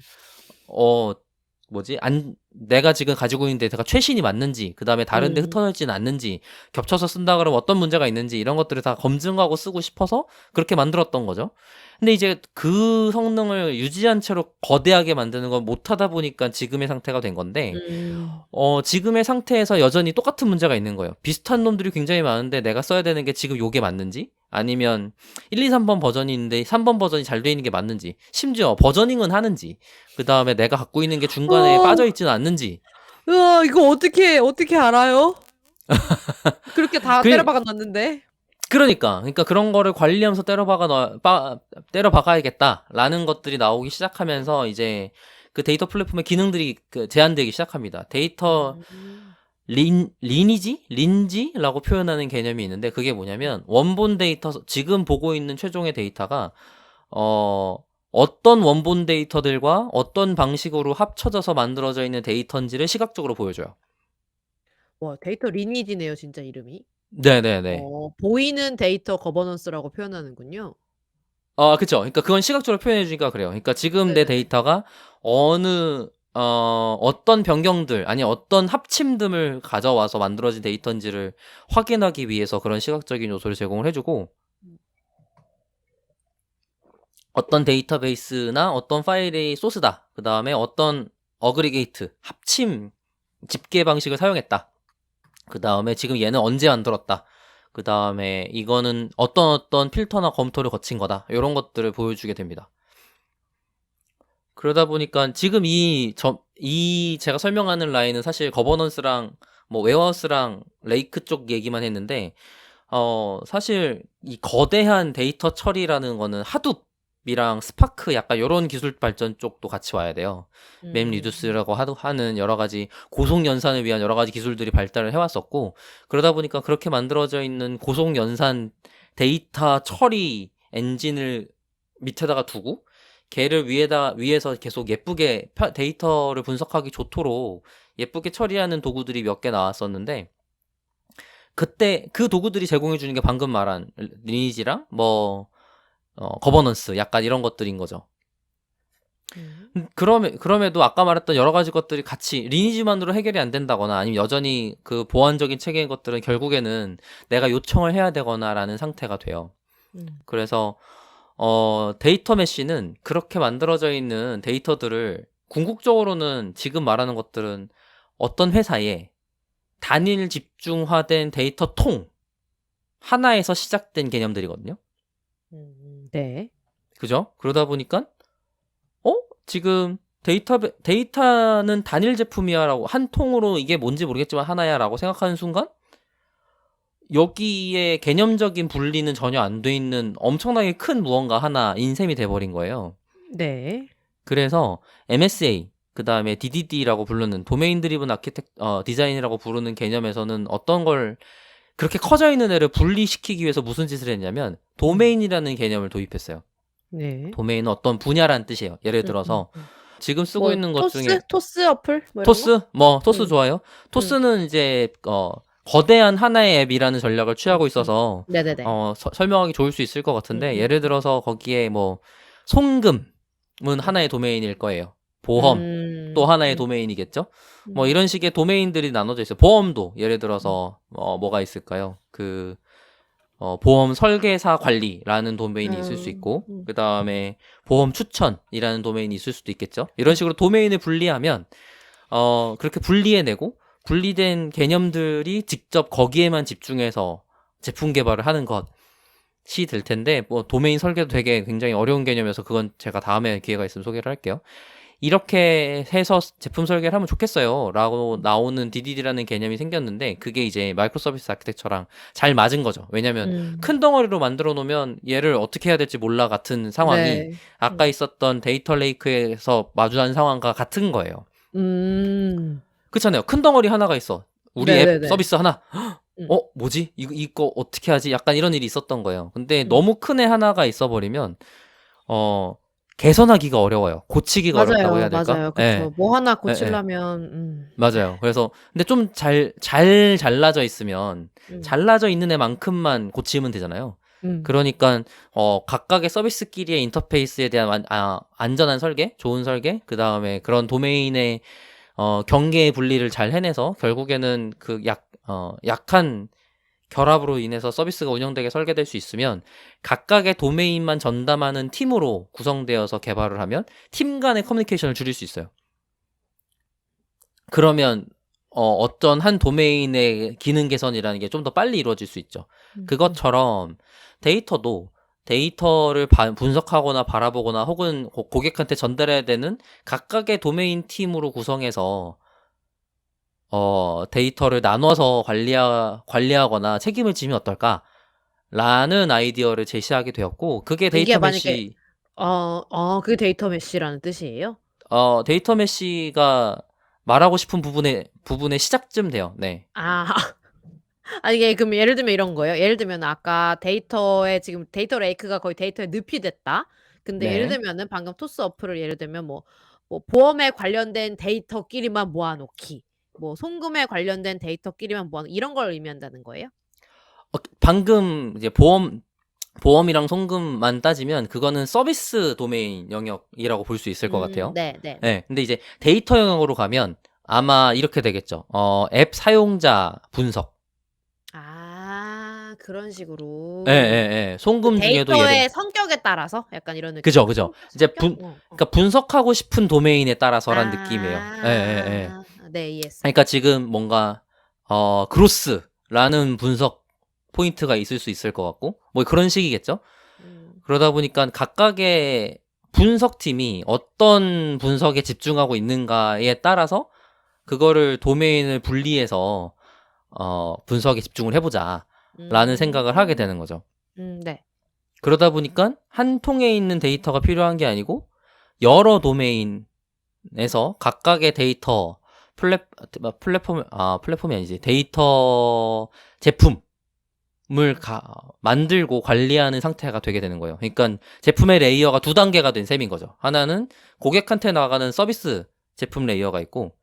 내가 지금 가지고 있는 데이터가 최신이 맞는지, 그 다음에 다른 데 흩어져있지는 않는지, 겹쳐서 쓴다 그러면 어떤 문제가 있는지 이런 것들을 다 검증하고 쓰고 싶어서 그렇게 만들었던 거죠. 근데 이제 그 성능을 유지한 채로 거대하게 만드는 건 못하다 보니까 지금의 상태가 된 건데 지금의 상태에서 여전히 똑같은 문제가 있는 거예요. 비슷한 놈들이 굉장히 많은데 내가 써야 되는 게 지금 요게 맞는지 아니면 1, 2, 3번 버전이 있는데 3번 버전이 잘 돼 있는 게 맞는지 심지어 버저닝은 하는지 그 다음에 내가 갖고 있는 게 중간에 빠져있지는 않는지 우와, 이거 어떻게 알아요? 그렇게 다 때려박아 놨는데. 그러니까 그런 거를 관리하면서 때려박아야겠다라는 것들이 나오기 시작하면서 이제 그 데이터 플랫폼의 기능들이 제한되기 시작합니다. 데이터 린지라고 표현하는 개념이 있는데 그게 뭐냐면 원본 데이터 지금 보고 있는 최종의 데이터가 어떤 원본 데이터들과 어떤 방식으로 합쳐져서 만들어져 있는 데이터인지를 시각적으로 보여줘요. 와, 데이터 리니지네요, 진짜 이름이. 네네네. 보이는 데이터 거버넌스라고 표현하는군요. 그쵸. 그러니까 그건 시각적으로 표현해 주니까 그래요. 그러니까 지금 내 네네네. 데이터가 어떤 변경들, 아니 어떤 합침들을 가져와서 만들어진 데이터인지를 확인하기 위해서 그런 시각적인 요소를 제공을 해주고, 음. 어떤 데이터베이스나 어떤 파일이 소스다. 그 다음에 어떤 어그리게이트, 합침, 집계 방식을 사용했다. 그 다음에 지금 얘는 언제 만들었다. 그 다음에 이거는 어떤 필터나 검토를 거친 거다. 이런 것들을 보여주게 됩니다. 그러다 보니까 지금 이 제가 설명하는 라인은 사실 거버넌스랑 뭐 웨어하우스랑 레이크 쪽 얘기만 했는데, 사실 이 거대한 데이터 처리라는 거는 하둡이랑 스파크 약간 이런 기술 발전 쪽도 같이 와야 돼요. 맵 음. 리듀스라고 하는 여러 가지 고속 연산을 위한 여러 가지 기술들이 발달을 해왔었고, 그러다 보니까 그렇게 만들어져 있는 고속 연산 데이터 처리 엔진을 밑에다가 두고 걔를 위에서 계속 예쁘게 데이터를 분석하기 좋도록 예쁘게 처리하는 도구들이 몇 개 나왔었는데, 그때 그 도구들이 제공해 주는 게 방금 말한 리니지랑 뭐 거버넌스 약간 이런 것들인 거죠. 음. 그럼에도 아까 말했던 여러 가지 것들이 같이 리니지만으로 해결이 안 된다거나 아니면 여전히 그 보완적인 체계인 것들은 결국에는 내가 요청을 해야 되거나라는 상태가 돼요. 음. 그래서 데이터 메쉬는 그렇게 만들어져 있는 데이터들을 궁극적으로는 지금 말하는 것들은 어떤 회사에 단일 집중화된 데이터 통 하나에서 시작된 개념들이거든요. 네. 그죠? 그러다 보니까 지금 데이터는 단일 제품이야라고 한 통으로 이게 뭔지 모르겠지만 하나야라고 생각하는 순간 여기에 개념적인 분리는 전혀 안 돼 있는 엄청나게 큰 무언가 하나인 셈이 돼버린 거예요. 네. 그래서 MSA 그 다음에 DDD라고 부르는 도메인 드리븐 디자인이라고 부르는 개념에서는 어떤 걸 그렇게 커져 있는 애를 분리시키기 위해서 무슨 짓을 했냐면 도메인이라는 개념을 도입했어요. 네. 도메인은 어떤 분야라는 뜻이에요. 예를 음 음 들어서 음. 지금 쓰고 뭐 있는 것 중에 토스 어플 뭐 이런 거? 토스 음. 좋아요. 음. 토스는 이제 거대한 하나의 앱이라는 전략을 취하고 있어서 네네네. 설명하기 좋을 수 있을 것 같은데, 예를 들어서 거기에 뭐 송금은 음. 하나의 도메인일 거예요. 보험 또 음. 하나의 도메인이겠죠. 뭐 음. 이런 식의 도메인들이 나눠져 있어요. 보험도 예를 들어서 뭐가 있을까요? 보험 설계사 관리라는 도메인이 있을 수 음. 있고, 그 다음에 보험 추천이라는 도메인이 있을 수도 있겠죠. 이런 식으로 도메인을 분리하면, 그렇게 분리해내고, 분리된 개념들이 직접 거기에만 집중해서 제품 개발을 하는 것이 될 텐데, 뭐, 도메인 설계도 되게 굉장히 어려운 개념이어서 그건 제가 다음에 기회가 있으면 소개를 할게요. 이렇게 해서 제품 설계를 하면 좋겠어요 라고 나오는 DDD라는 개념이 생겼는데, 그게 이제 마이크로 서비스 아키텍처랑 잘 맞은 거죠. 왜냐면 음. 큰 덩어리로 만들어 놓으면 얘를 어떻게 해야 될지 몰라 같은 상황이 네. 아까 있었던 데이터 레이크에서 마주한 상황과 같은 거예요. 음. 그렇잖아요. 큰 덩어리 하나가 있어. 우리 앱 네네네. 서비스 하나. 음. 뭐지? 이거 어떻게 하지? 약간 이런 일이 있었던 거예요. 근데 음. 너무 큰 애 하나가 있어 버리면 개선하기가 어려워요. 고치기가 어렵다고 맞아요, 해야 될까? 맞아요. 예. 그쵸. 뭐 하나 예예. 고치려면 맞아요. 그래서 근데 좀 잘 잘라져 있으면 음. 잘라져 있는 애만큼만 고치면 되잖아요. 음. 그러니까 각각의 서비스끼리의 인터페이스에 대한 안전한 설계, 좋은 설계, 그다음에 그런 도메인의 경계의 분리를 잘 해내서 결국에는 약한 결합으로 인해서 서비스가 운영되게 설계될 수 있으면 각각의 도메인만 전담하는 팀으로 구성되어서 개발을 하면 팀 간의 커뮤니케이션을 줄일 수 있어요. 그러면 어떤 한 도메인의 기능 개선이라는 게 좀 더 빨리 이루어질 수 있죠. 그것처럼 데이터도 데이터를 분석하거나 바라보거나 혹은 고객한테 전달해야 되는 각각의 도메인 팀으로 구성해서 데이터를 나눠서 관리하거나 책임을 지면 어떨까라는 아이디어를 제시하게 되었고, 그게 이게 데이터 만약에 메시 그게 데이터 메시라는 뜻이에요? 데이터 메시가 말하고 싶은 부분의 시작쯤 돼요. 네. 아. 아 이게 그럼 예를 들면 이런 거예요? 예를 들면 아까 데이터에 지금 데이터 레이크가 거의 데이터의 늪이 됐다. 근데 예를 네. 들면은 방금 토스 어플을 예를 들면 뭐 보험에 관련된 데이터끼리만 모아 놓기, 뭐 송금에 관련된 데이터끼리만 모아 놓 이런 걸 의미한다는 거예요? 방금 이제 보험이랑 송금만 따지면 그거는 서비스 도메인 영역이라고 볼 수 있을 것 같아요. 네네네. 예. 근데 이제 데이터 영역으로 가면 아마 이렇게 되겠죠. 앱 사용자 분석. 아 그런 식으로. 예예예. 그 송금 중에도 데이터의 성격에 따라서 약간 이런 그죠, 느낌인가? 그죠. 이제 성격? 그러니까 분석하고 싶은 도메인에 따라서란 느낌이에요. 예예예. 아. 네 그러니까 이해했습니다. 지금 뭔가 그로스라는 분석 포인트가 있을 수 있을 것 같고 뭐 그런 식이겠죠. 음. 그러다 보니까 각각의 분석팀이 어떤 분석에 집중하고 있는가에 따라서 그거를 도메인을 분리해서 분석에 집중을 해보자라는 생각을 하게 음. 되는 거죠. 네. 그러다 보니까 한 통에 있는 데이터가 필요한 게 아니고 여러 도메인에서 각각의 데이터 플랫폼이 아니지 데이터 제품을 만들고 관리하는 상태가 되게 되는 거예요. 그러니까 제품의 레이어가 두 단계가 된 셈인 거죠. 하나는 고객한테 나가는 서비스 제품 레이어가 있고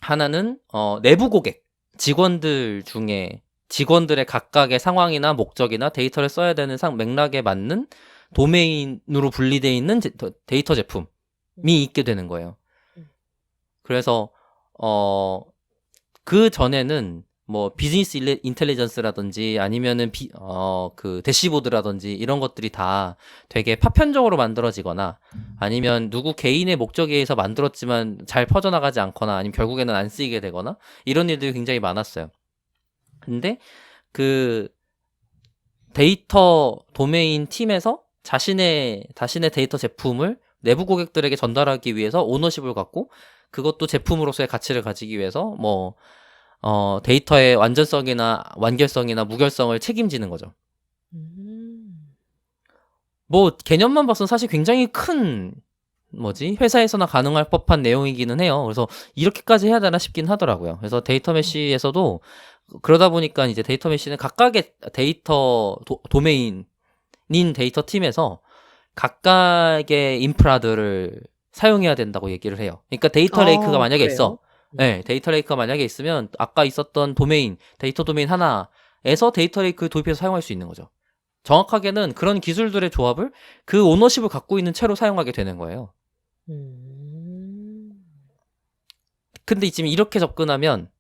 하나는 내부 고객 직원들 중에 직원들의 각각의 상황이나 목적이나 데이터를 써야 되는 맥락에 맞는 도메인으로 분리되어 있는 데이터 제품이 음. 있게 되는 거예요. 음. 그래서 그 전에는 뭐 비즈니스 인텔리전스라든지 아니면은 그 대시보드라든지 이런 것들이 다 되게 파편적으로 만들어지거나 아니면 누구 개인의 목적에 의해서 만들었지만 잘 퍼져나가지 않거나 아니면 결국에는 안 쓰이게 되거나 이런 일들이 굉장히 많았어요. 근데 그 데이터 도메인 팀에서 자신의 데이터 제품을 내부 고객들에게 전달하기 위해서 오너십을 갖고 그것도 제품으로서의 가치를 가지기 위해서 뭐 데이터의 완결성이나 무결성을 책임지는 거죠. 음. 뭐 개념만 봐서는 사실 굉장히 큰 회사에서나 가능할 법한 내용이기는 해요. 그래서 이렇게까지 해야 되나 싶긴 하더라고요. 그래서 데이터 메시에서도 그러다 보니까 이제 데이터 메시는 각각의 데이터 도메인인 데이터 팀에서 각각의 인프라들을 사용해야 된다고 얘기를 해요. 그러니까 데이터 레이크가 아 만약에 그래요? 있어. 네, 데이터 레이크가 만약에 있으면 아까 있었던 데이터 도메인 하나에서 데이터 레이크 도입해서 사용할 수 있는 거죠. 정확하게는 그런 기술들의 조합을 그 오너십을 갖고 있는 채로 사용하게 되는 거예요. 음. 근데 지금 이렇게 접근하면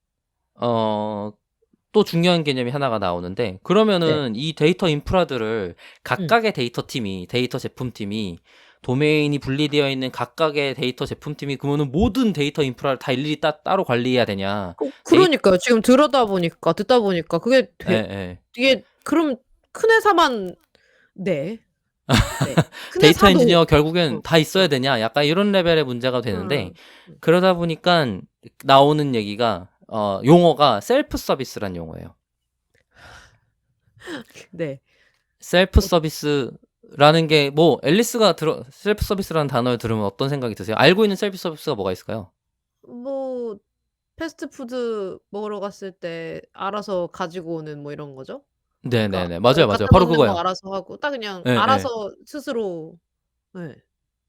또 중요한 개념이 하나가 나오는데 네. 그러면은 이 데이터 인프라들을 음. 각각의 데이터 제품팀이 도메인이 분리되어 있는 각각의 데이터 제품팀이 그러면은 모든 데이터 인프라를 다 일일이 따로 관리해야 되냐? 그러니까요. 지금 듣다 보니까 그게 예, 예. 이게 그럼 큰 회사만 네. 네. 큰 데이터 회사도 엔지니어 결국엔 어. 다 있어야 어. 되냐? 약간 이런 레벨의 문제가 되는데 음. 그러다 보니까 나오는 얘기가 용어가 셀프 서비스란 용어예요. 네. 셀프 어 서비스라는 게 뭐 앨리스가 셀프 서비스라는 단어를 들으면 어떤 생각이 드세요? 알고 있는 셀프 서비스가 뭐가 있을까요? 뭐 패스트푸드 먹으러 갔을 때 알아서 가지고 오는 뭐 이런 거죠? 그러니까 네네네. 맞아요, 맞아요. 갖다 바로 놓는 거 그거예요. 알아서 하고 딱 그냥 예예. 알아서 스스로 예.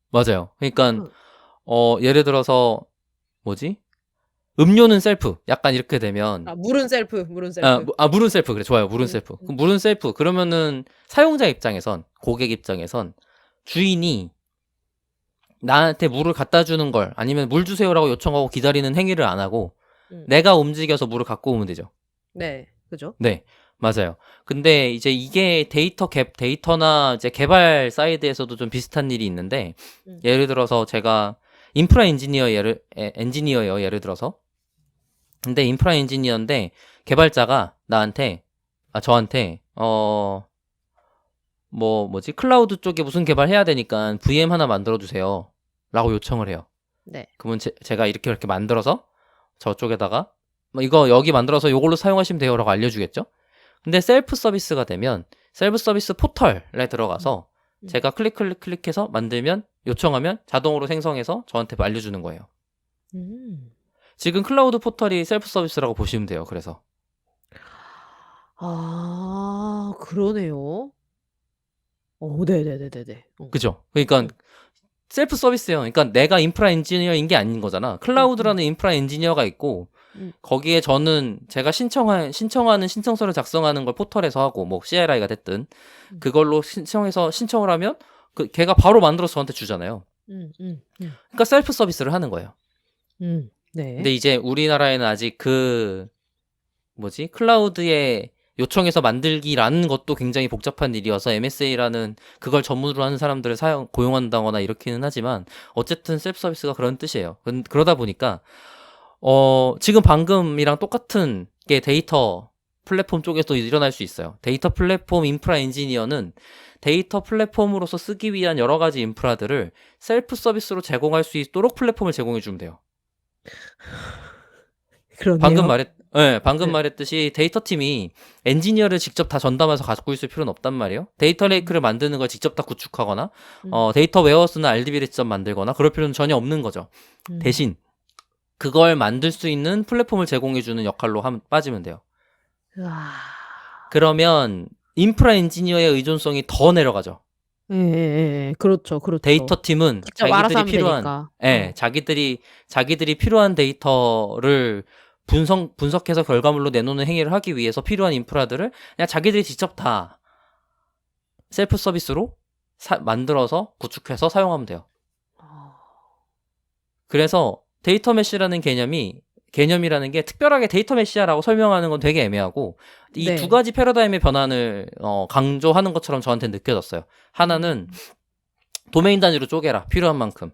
맞아요. 그러니깐 응. 예를 들어서 뭐지? 음료는 셀프 약간 이렇게 되면 아 물은 셀프, 물은 셀프. 물은 셀프. 그래 좋아요. 물은 음 셀프. 그럼 음. 물은 셀프 그러면은 사용자 입장에선 고객 입장에선 주인이 나한테 물을 갖다 주는 걸 아니면 "물 주세요."라고 요청하고 기다리는 행위를 안 하고 음. 내가 움직여서 물을 갖고 오면 되죠. 네. 그죠? 네. 맞아요. 근데 이제 이게 데이터나 이제 개발 사이드에서도 좀 비슷한 일이 있는데 음. 예를 들어서 제가 인프라 엔지니어예요, 예를 들어서. 근데 인프라 엔지니어인데 개발자가 저한테 클라우드 쪽에 무슨 개발해야 되니까 VM 하나 만들어 주세요라고 요청을 해요. 네. 그러면 제가 이렇게 만들어서 저쪽에다가 이거 여기 만들어서 요걸로 사용하시면 돼요라고 알려주겠죠. 근데 셀프 서비스가 되면 셀프 서비스 포털에 들어가서 음. 제가 클릭해서 만들면 요청하면 자동으로 생성해서 저한테 알려주는 거예요. 음. 지금 클라우드 포털이 셀프 서비스라고 보시면 돼요. 그래서. 아 그러네요. 네네네네네. 그죠? 그러니까 어. 셀프 서비스예요. 그러니까 내가 인프라 엔지니어인 게 아닌 거잖아. 음음. 클라우드라는 인프라 엔지니어가 있고 음. 거기에 저는 제가 신청하는 신청서를 작성하는 걸 포털에서 하고 뭐 CLI가 됐든 음. 그걸로 신청을 하면 걔가 바로 만들어서 저한테 주잖아요. 그러니까 셀프 서비스를 하는 거예요. 네. 근데 이제 우리나라에는 아직 클라우드에 요청해서 만들기라는 것도 굉장히 복잡한 일이어서 MSA라는 그걸 전문으로 하는 사람들을 고용한다거나 이렇게는 하지만 어쨌든 셀프 서비스가 그런 뜻이에요. 그러다 보니까 지금 방금이랑 똑같은 게 데이터 플랫폼 쪽에서 일어날 수 있어요. 데이터 플랫폼 인프라 엔지니어는 데이터 플랫폼으로서 쓰기 위한 여러 가지 인프라들을 셀프 서비스로 제공할 수 있도록 플랫폼을 제공해 주면 돼요. 그러네요. 방금 네. 말했듯이 데이터 팀이 엔지니어를 직접 다 전담해서 갖고 있을 필요는 없단 말이에요. 데이터 음. 레이크를 만드는 걸 직접 다 구축하거나, 음. 데이터 웨어하우스나 RDB를 직접 만들거나 그럴 필요는 전혀 없는 거죠. 음. 대신 그걸 만들 수 있는 플랫폼을 제공해주는 역할로 빠지면 돼요. 우와. 그러면 인프라 엔지니어의 의존성이 더 내려가죠. 예예예예. 그렇죠, 그렇죠. 데이터 팀은 직접 알아서 하면 되니까. 자기들이 필요한 데이터를 분석해서 결과물로 내놓는 행위를 하기 위해서 필요한 인프라들을 그냥 자기들이 직접 다 셀프 서비스로 만들어서 구축해서 사용하면 돼요. 아. 그래서 데이터 메시라는 개념이라는 게 특별하게 데이터 메시아라고 설명하는 건 되게 애매하고 이 두 네. 가지 패러다임의 변환을 강조하는 것처럼 저한테 느껴졌어요. 하나는 도메인 단위로 쪼개라. 필요한 만큼.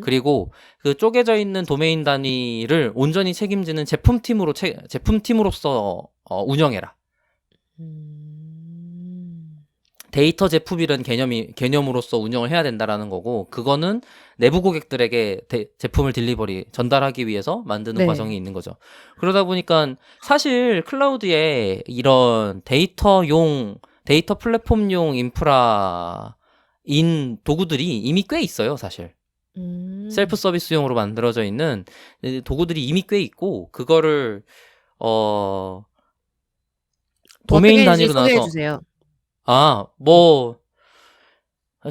그리고 그 쪼개져 있는 도메인 단위를 온전히 책임지는 제품팀으로서 운영해라. 데이터 제품이라는 개념으로서 운영을 해야 된다라는 거고, 그거는 내부 고객들에게 제품을 전달하기 위해서 만드는 네. 과정이 있는 거죠. 그러다 보니까 사실 클라우드에 이런 데이터 플랫폼용 인프라인 도구들이 이미 꽤 있어요, 사실. 셀프 서비스용으로 만들어져 있는 도구들이 이미 꽤 있고, 그거를, 도메인 어떻게 했는지 단위로 소개해 나눠서, 주세요.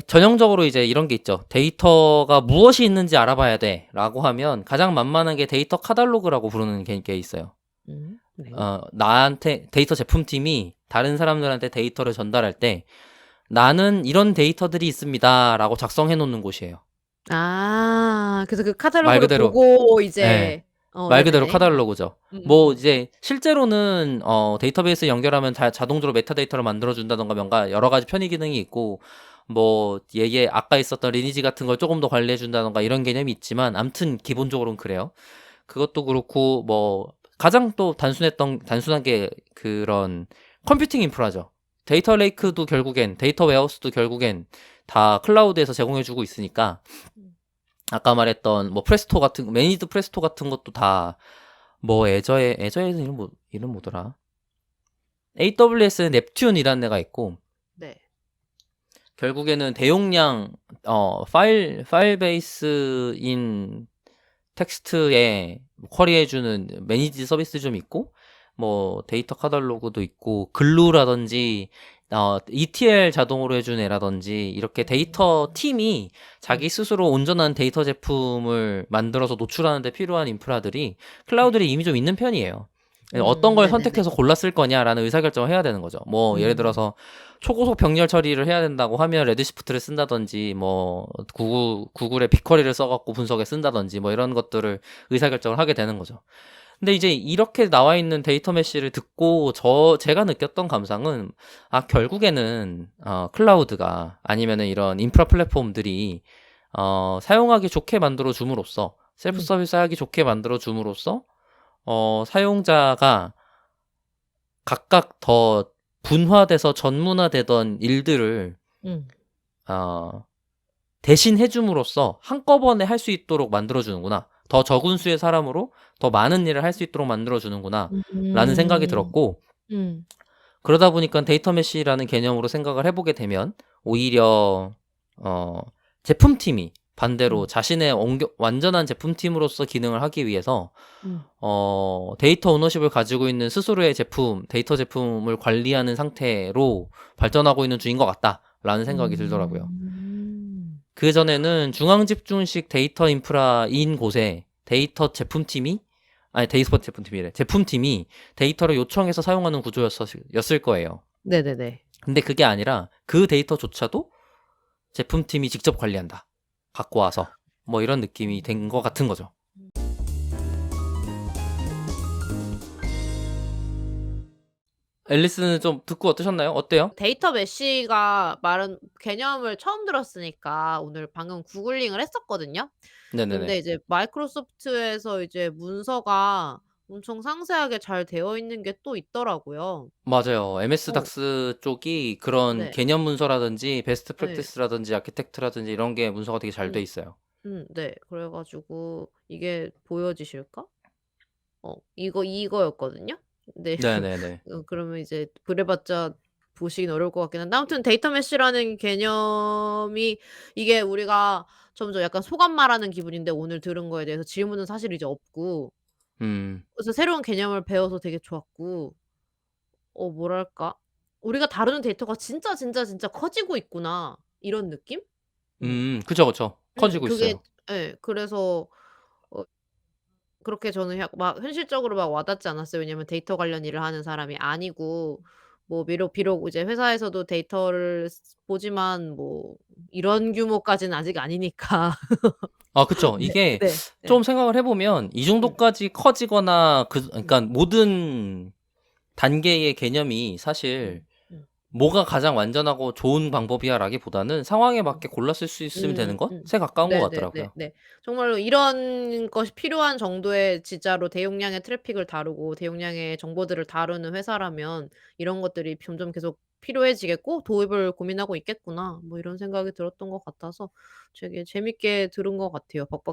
전형적으로 이제 이런 게 있죠. 데이터가 무엇이 있는지 알아봐야 돼. 라고 하면 가장 만만한 게 데이터 카탈로그라고 부르는 게 있어요. 네. 나한테 데이터 제품팀이 다른 사람들한테 데이터를 전달할 때 나는 이런 데이터들이 있습니다. 라고 작성해 놓는 곳이에요. 그래서 그 말 카탈로그를 그대로. 보고 네. 이제 말 그대로 네네네. 카탈로그죠. 이제 실제로는 데이터베이스 연결하면 자동적으로 메타데이터를 만들어준다던가 뭔가 여러 가지 편의 기능이 있고 얘 아까 있었던 리니지 같은 걸 조금 더 관리해준다던가 이런 개념이 있지만 암튼 기본적으로는 그래요. 그것도 그렇고 가장 또 단순한 게 그런 컴퓨팅 인프라죠. 데이터 레이크도 결국엔 데이터 웨어하우스도 결국엔 다 클라우드에서 제공해주고 있으니까 아까 말했던 프레스토 같은 매니드 프레스토 같은 것도 다 애저에는 이름 뭐더라? AWS는 넵튠이라는 애가 있고 네. 결국에는 대용량 파일 베이스인 텍스트에 쿼리해주는 매니지 서비스 좀 있고 데이터 카탈로그도 있고 글루라든지 ETL 자동으로 해준 애라든지 이렇게 데이터 팀이 자기 스스로 온전한 데이터 제품을 만들어서 노출하는 데 필요한 인프라들이 클라우드에 이미 좀 있는 편이에요. 어떤 걸 네네네. 선택해서 골랐을 거냐라는 의사결정을 해야 되는 거죠. 예를 들어서 초고속 병렬 처리를 해야 된다고 하면 레드시프트를 쓴다든지 구글의 빅쿼리를 써갖고 분석에 쓴다든지 이런 것들을 의사결정을 하게 되는 거죠. 근데 이제 이렇게 나와 있는 데이터 메시를 듣고 제가 느꼈던 감상은 결국에는 클라우드가 아니면은 이런 인프라 플랫폼들이 사용하기 좋게 만들어 줌으로써 셀프 서비스 하기 좋게 만들어 줌으로써 사용자가 각각 더 분화돼서 전문화되던 일들을 대신 해줌으로써 한꺼번에 할 수 있도록 만들어주는구나. 더 적은 수의 사람으로 더 많은 일을 할 수 있도록 만들어주는구나 라는 생각이 들었고 그러다 보니까 데이터 메시라는 개념으로 생각을 해보게 되면 오히려 제품팀이 반대로 음. 자신의 완전한 제품팀으로서 기능을 하기 위해서 음. 데이터 오너십을 가지고 있는 스스로의 데이터 제품을 관리하는 상태로 발전하고 있는 중인 것 같다라는 생각이 들더라고요. 그전에는 중앙집중식 데이터 인프라인 곳에 제품팀이 데이터를 요청해서 사용하는 구조였을 거예요. 네네네. 근데 그게 아니라 그 데이터조차도 제품팀이 직접 관리한다. 갖고 와서. 뭐 이런 느낌이 된 것 같은 거죠. 앨리스는 좀 듣고 어떠셨나요? 어때요? 데이터 메시가 말한 개념을 처음 들었으니까 오늘 방금 구글링을 했었거든요. 근데 네네네. 이제 마이크로소프트에서 이제 문서가 엄청 상세하게 잘 되어 있는 게 또 있더라고요. 맞아요. MS 어 닥스 쪽이 그런 네. 개념 문서라든지 베스트 네. 프랙티스라든지 아키텍트라든지 이런 게 문서가 되게 잘 돼 음. 있어요. 네. 그래 가지고 이게 보여지실까? 이거였거든요. 근데 네네네. 그러면 이제 그래 봤자 보시긴 어려울 것 같긴 한데 아무튼 데이터 메시라는 개념이 이게 우리가 점점 약간 소감 말하는 기분인데 오늘 들은 거에 대해서 질문은 사실 이제 없고 음. 그래서 새로운 개념을 배워서 되게 좋았고 뭐랄까? '우리가 다루는 데이터가 진짜, 진짜, 진짜 커지고 있구나.' 이런 느낌? 음. 그쵸, 그쵸. 커지고 그게 있어요. 예. 그래서 어 그렇게 저는 막 현실적으로 막 와닿지 않았어요. 왜냐면 데이터 관련 일을 하는 사람이 아니고 뭐 비록 이제 회사에서도 데이터를 보지만 뭐 이런 규모까지는 아직 아니니까. 아 그쵸. 네. 이게 네. 네. 좀 생각을 해 보면 이 음. 정도까지 커지거나 음. 그러니까 모든 단계의 개념이 사실 음. 음. '뭐가 가장 완전하고 좋은 방법이야.'라기보다는 상황에 음. 맞게 골라 쓸 수 있으면 되는 음. 것에 가까운 것 같더라고요. 네네네네. 정말로 이런 것이 필요한 정도의 진짜로 대용량의 트래픽을 다루고 대용량의 정보들을 다루는 회사라면 '이런 것들이 점점 계속 필요해지겠고 도입을 고민하고 있겠구나.' 뭐 이런 생각이 들었던 것 같아서 되게 재밌게 들은 것 같아요. 박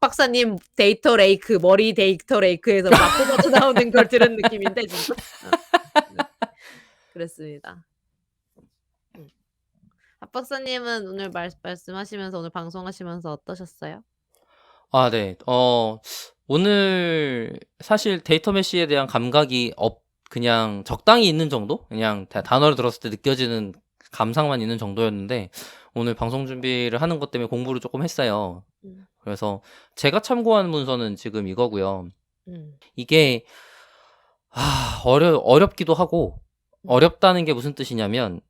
박사님 데이터 레이크 머리 데이터 레이크에서 막 쏟아져 나오는 걸 들은 느낌인데 진짜. 네. 그랬습니다. 음. 박 박사님은 오늘 말씀하시면서 오늘 방송하시면서 어떠셨어요? 아 네. 오늘 사실 데이터 메시에 대한 감각이 그냥 적당히 있는 정도? 그냥 단어를 들었을 때 느껴지는 감상만 있는 정도였는데 오늘 방송 준비를 하는 것 때문에 공부를 조금 했어요. 음. 그래서 제가 참고한 문서는 지금 이거고요. 음. 이게 어렵기도 하고 음. 어렵다는 게 무슨 뜻이냐면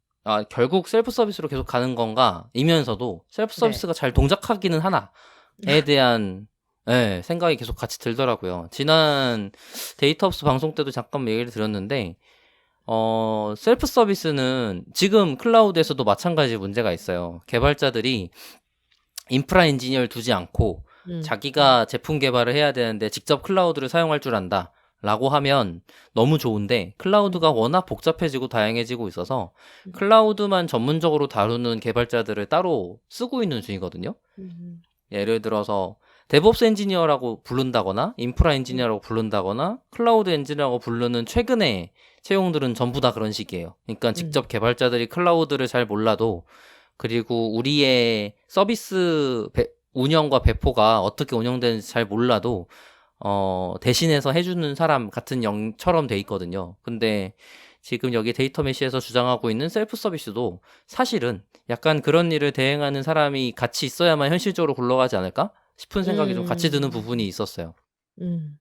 결국 셀프 서비스로 계속 가는 건가?이면서도 셀프 네. 서비스가 잘 동작하기는 하나에 대한 예, 생각이 계속 같이 들더라고요. 지난 데이터업스 방송 때도 잠깐 얘기를 드렸는데 셀프 서비스는 지금 클라우드에서도 마찬가지 문제가 있어요. 개발자들이 인프라 엔지니어를 두지 않고 음. 음. 자기가 제품 개발을 해야 되는데 직접 클라우드를 사용할 줄 안다. 라고 하면 너무 좋은데 음. 클라우드가 워낙 복잡해지고 다양해지고 있어서 음. 클라우드만 전문적으로 다루는 개발자들을 따로 쓰고 있는 중이거든요. 음. 예를 들어서 데브옵스 엔지니어라고 부른다거나 인프라 음. 엔지니어라고 부른다거나 클라우드 엔지니어라고 부르는 최근의 채용들은 전부 다 그런 식이에요. 그러니까 음. 직접 개발자들이 클라우드를 잘 몰라도 그리고 우리의 서비스 운영과 배포가 어떻게 운영되는지 잘 몰라도 대신해서 해주는 사람 같은 영처럼 돼 있거든요. 근데 지금 여기 데이터 메시에서 주장하고 있는 셀프 서비스도 사실은 약간 그런 일을 대행하는 사람이 같이 있어야만 현실적으로 굴러가지 않을까 싶은 생각이 좀 같이 드는 부분이 음. 있었어요. 음.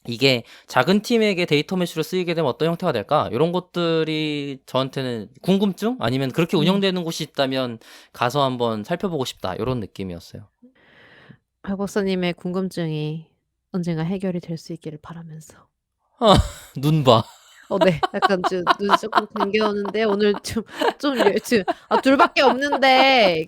이게 작은 팀에게 데이터 메시로 쓰이게 되면 어떤 형태가 될까? 이런 것들이 저한테는 궁금증? 아니면 그렇게 음. 운영되는 곳이 있다면 가서 한번 살펴보고 싶다. 이런 느낌이었어요. 박 박사님의 궁금증이 언젠가 해결이 될 수 있기를 바라면서. 눈 봐. 네. 약간 눈이 쪼끔 감겨오는데 오늘 지금 둘 밖에 없는데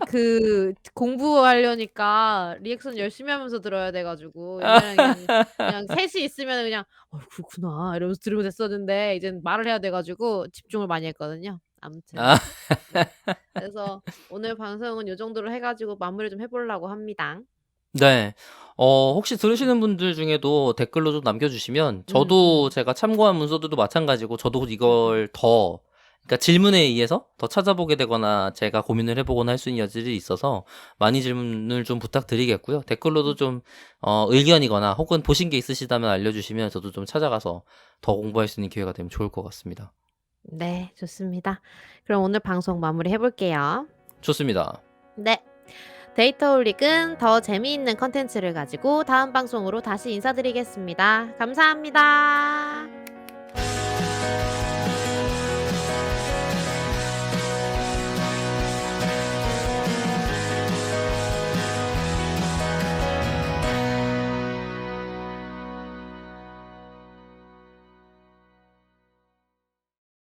공부하려니까 리액션 열심히 하면서 들어야 돼 가지고 옛날에는 그냥 셋이 있으면은 그냥 그렇구나.' 이러면서 들으면 됐었는데 이제는 말을 해야 돼 가지고 집중을 많이 했거든요. 아무튼 아, 네. 그래서 오늘 방송은 요 정도로 해 가지고 마무리 좀 해 보려고 합니다. 네. 혹시 음. 들으시는 분들 중에도 댓글로 좀 남겨주시면 음. 저도 음. 제가 참고한 문서들도 마찬가지고 저도 음음. 이걸 더 그러니까 질문에 의해서 더 찾아보게 되거나 제가 고민을 해보거나 할 수 있는 여지들이 있어서 많이 질문을 좀 부탁드리겠고요. 댓글로도 좀 의견이거나 혹은 보신 게 있으시다면 알려주시면 저도 좀 찾아가서 더 공부할 수 있는 기회가 되면 좋을 것 같습니다. 네, 좋습니다. 그럼 오늘 방송 마무리해 볼게요. 좋습니다. 네. 데이터 올릭은 더 재미있는 컨텐츠를 가지고 다음 방송으로 다시 인사드리겠습니다. 감사합니다.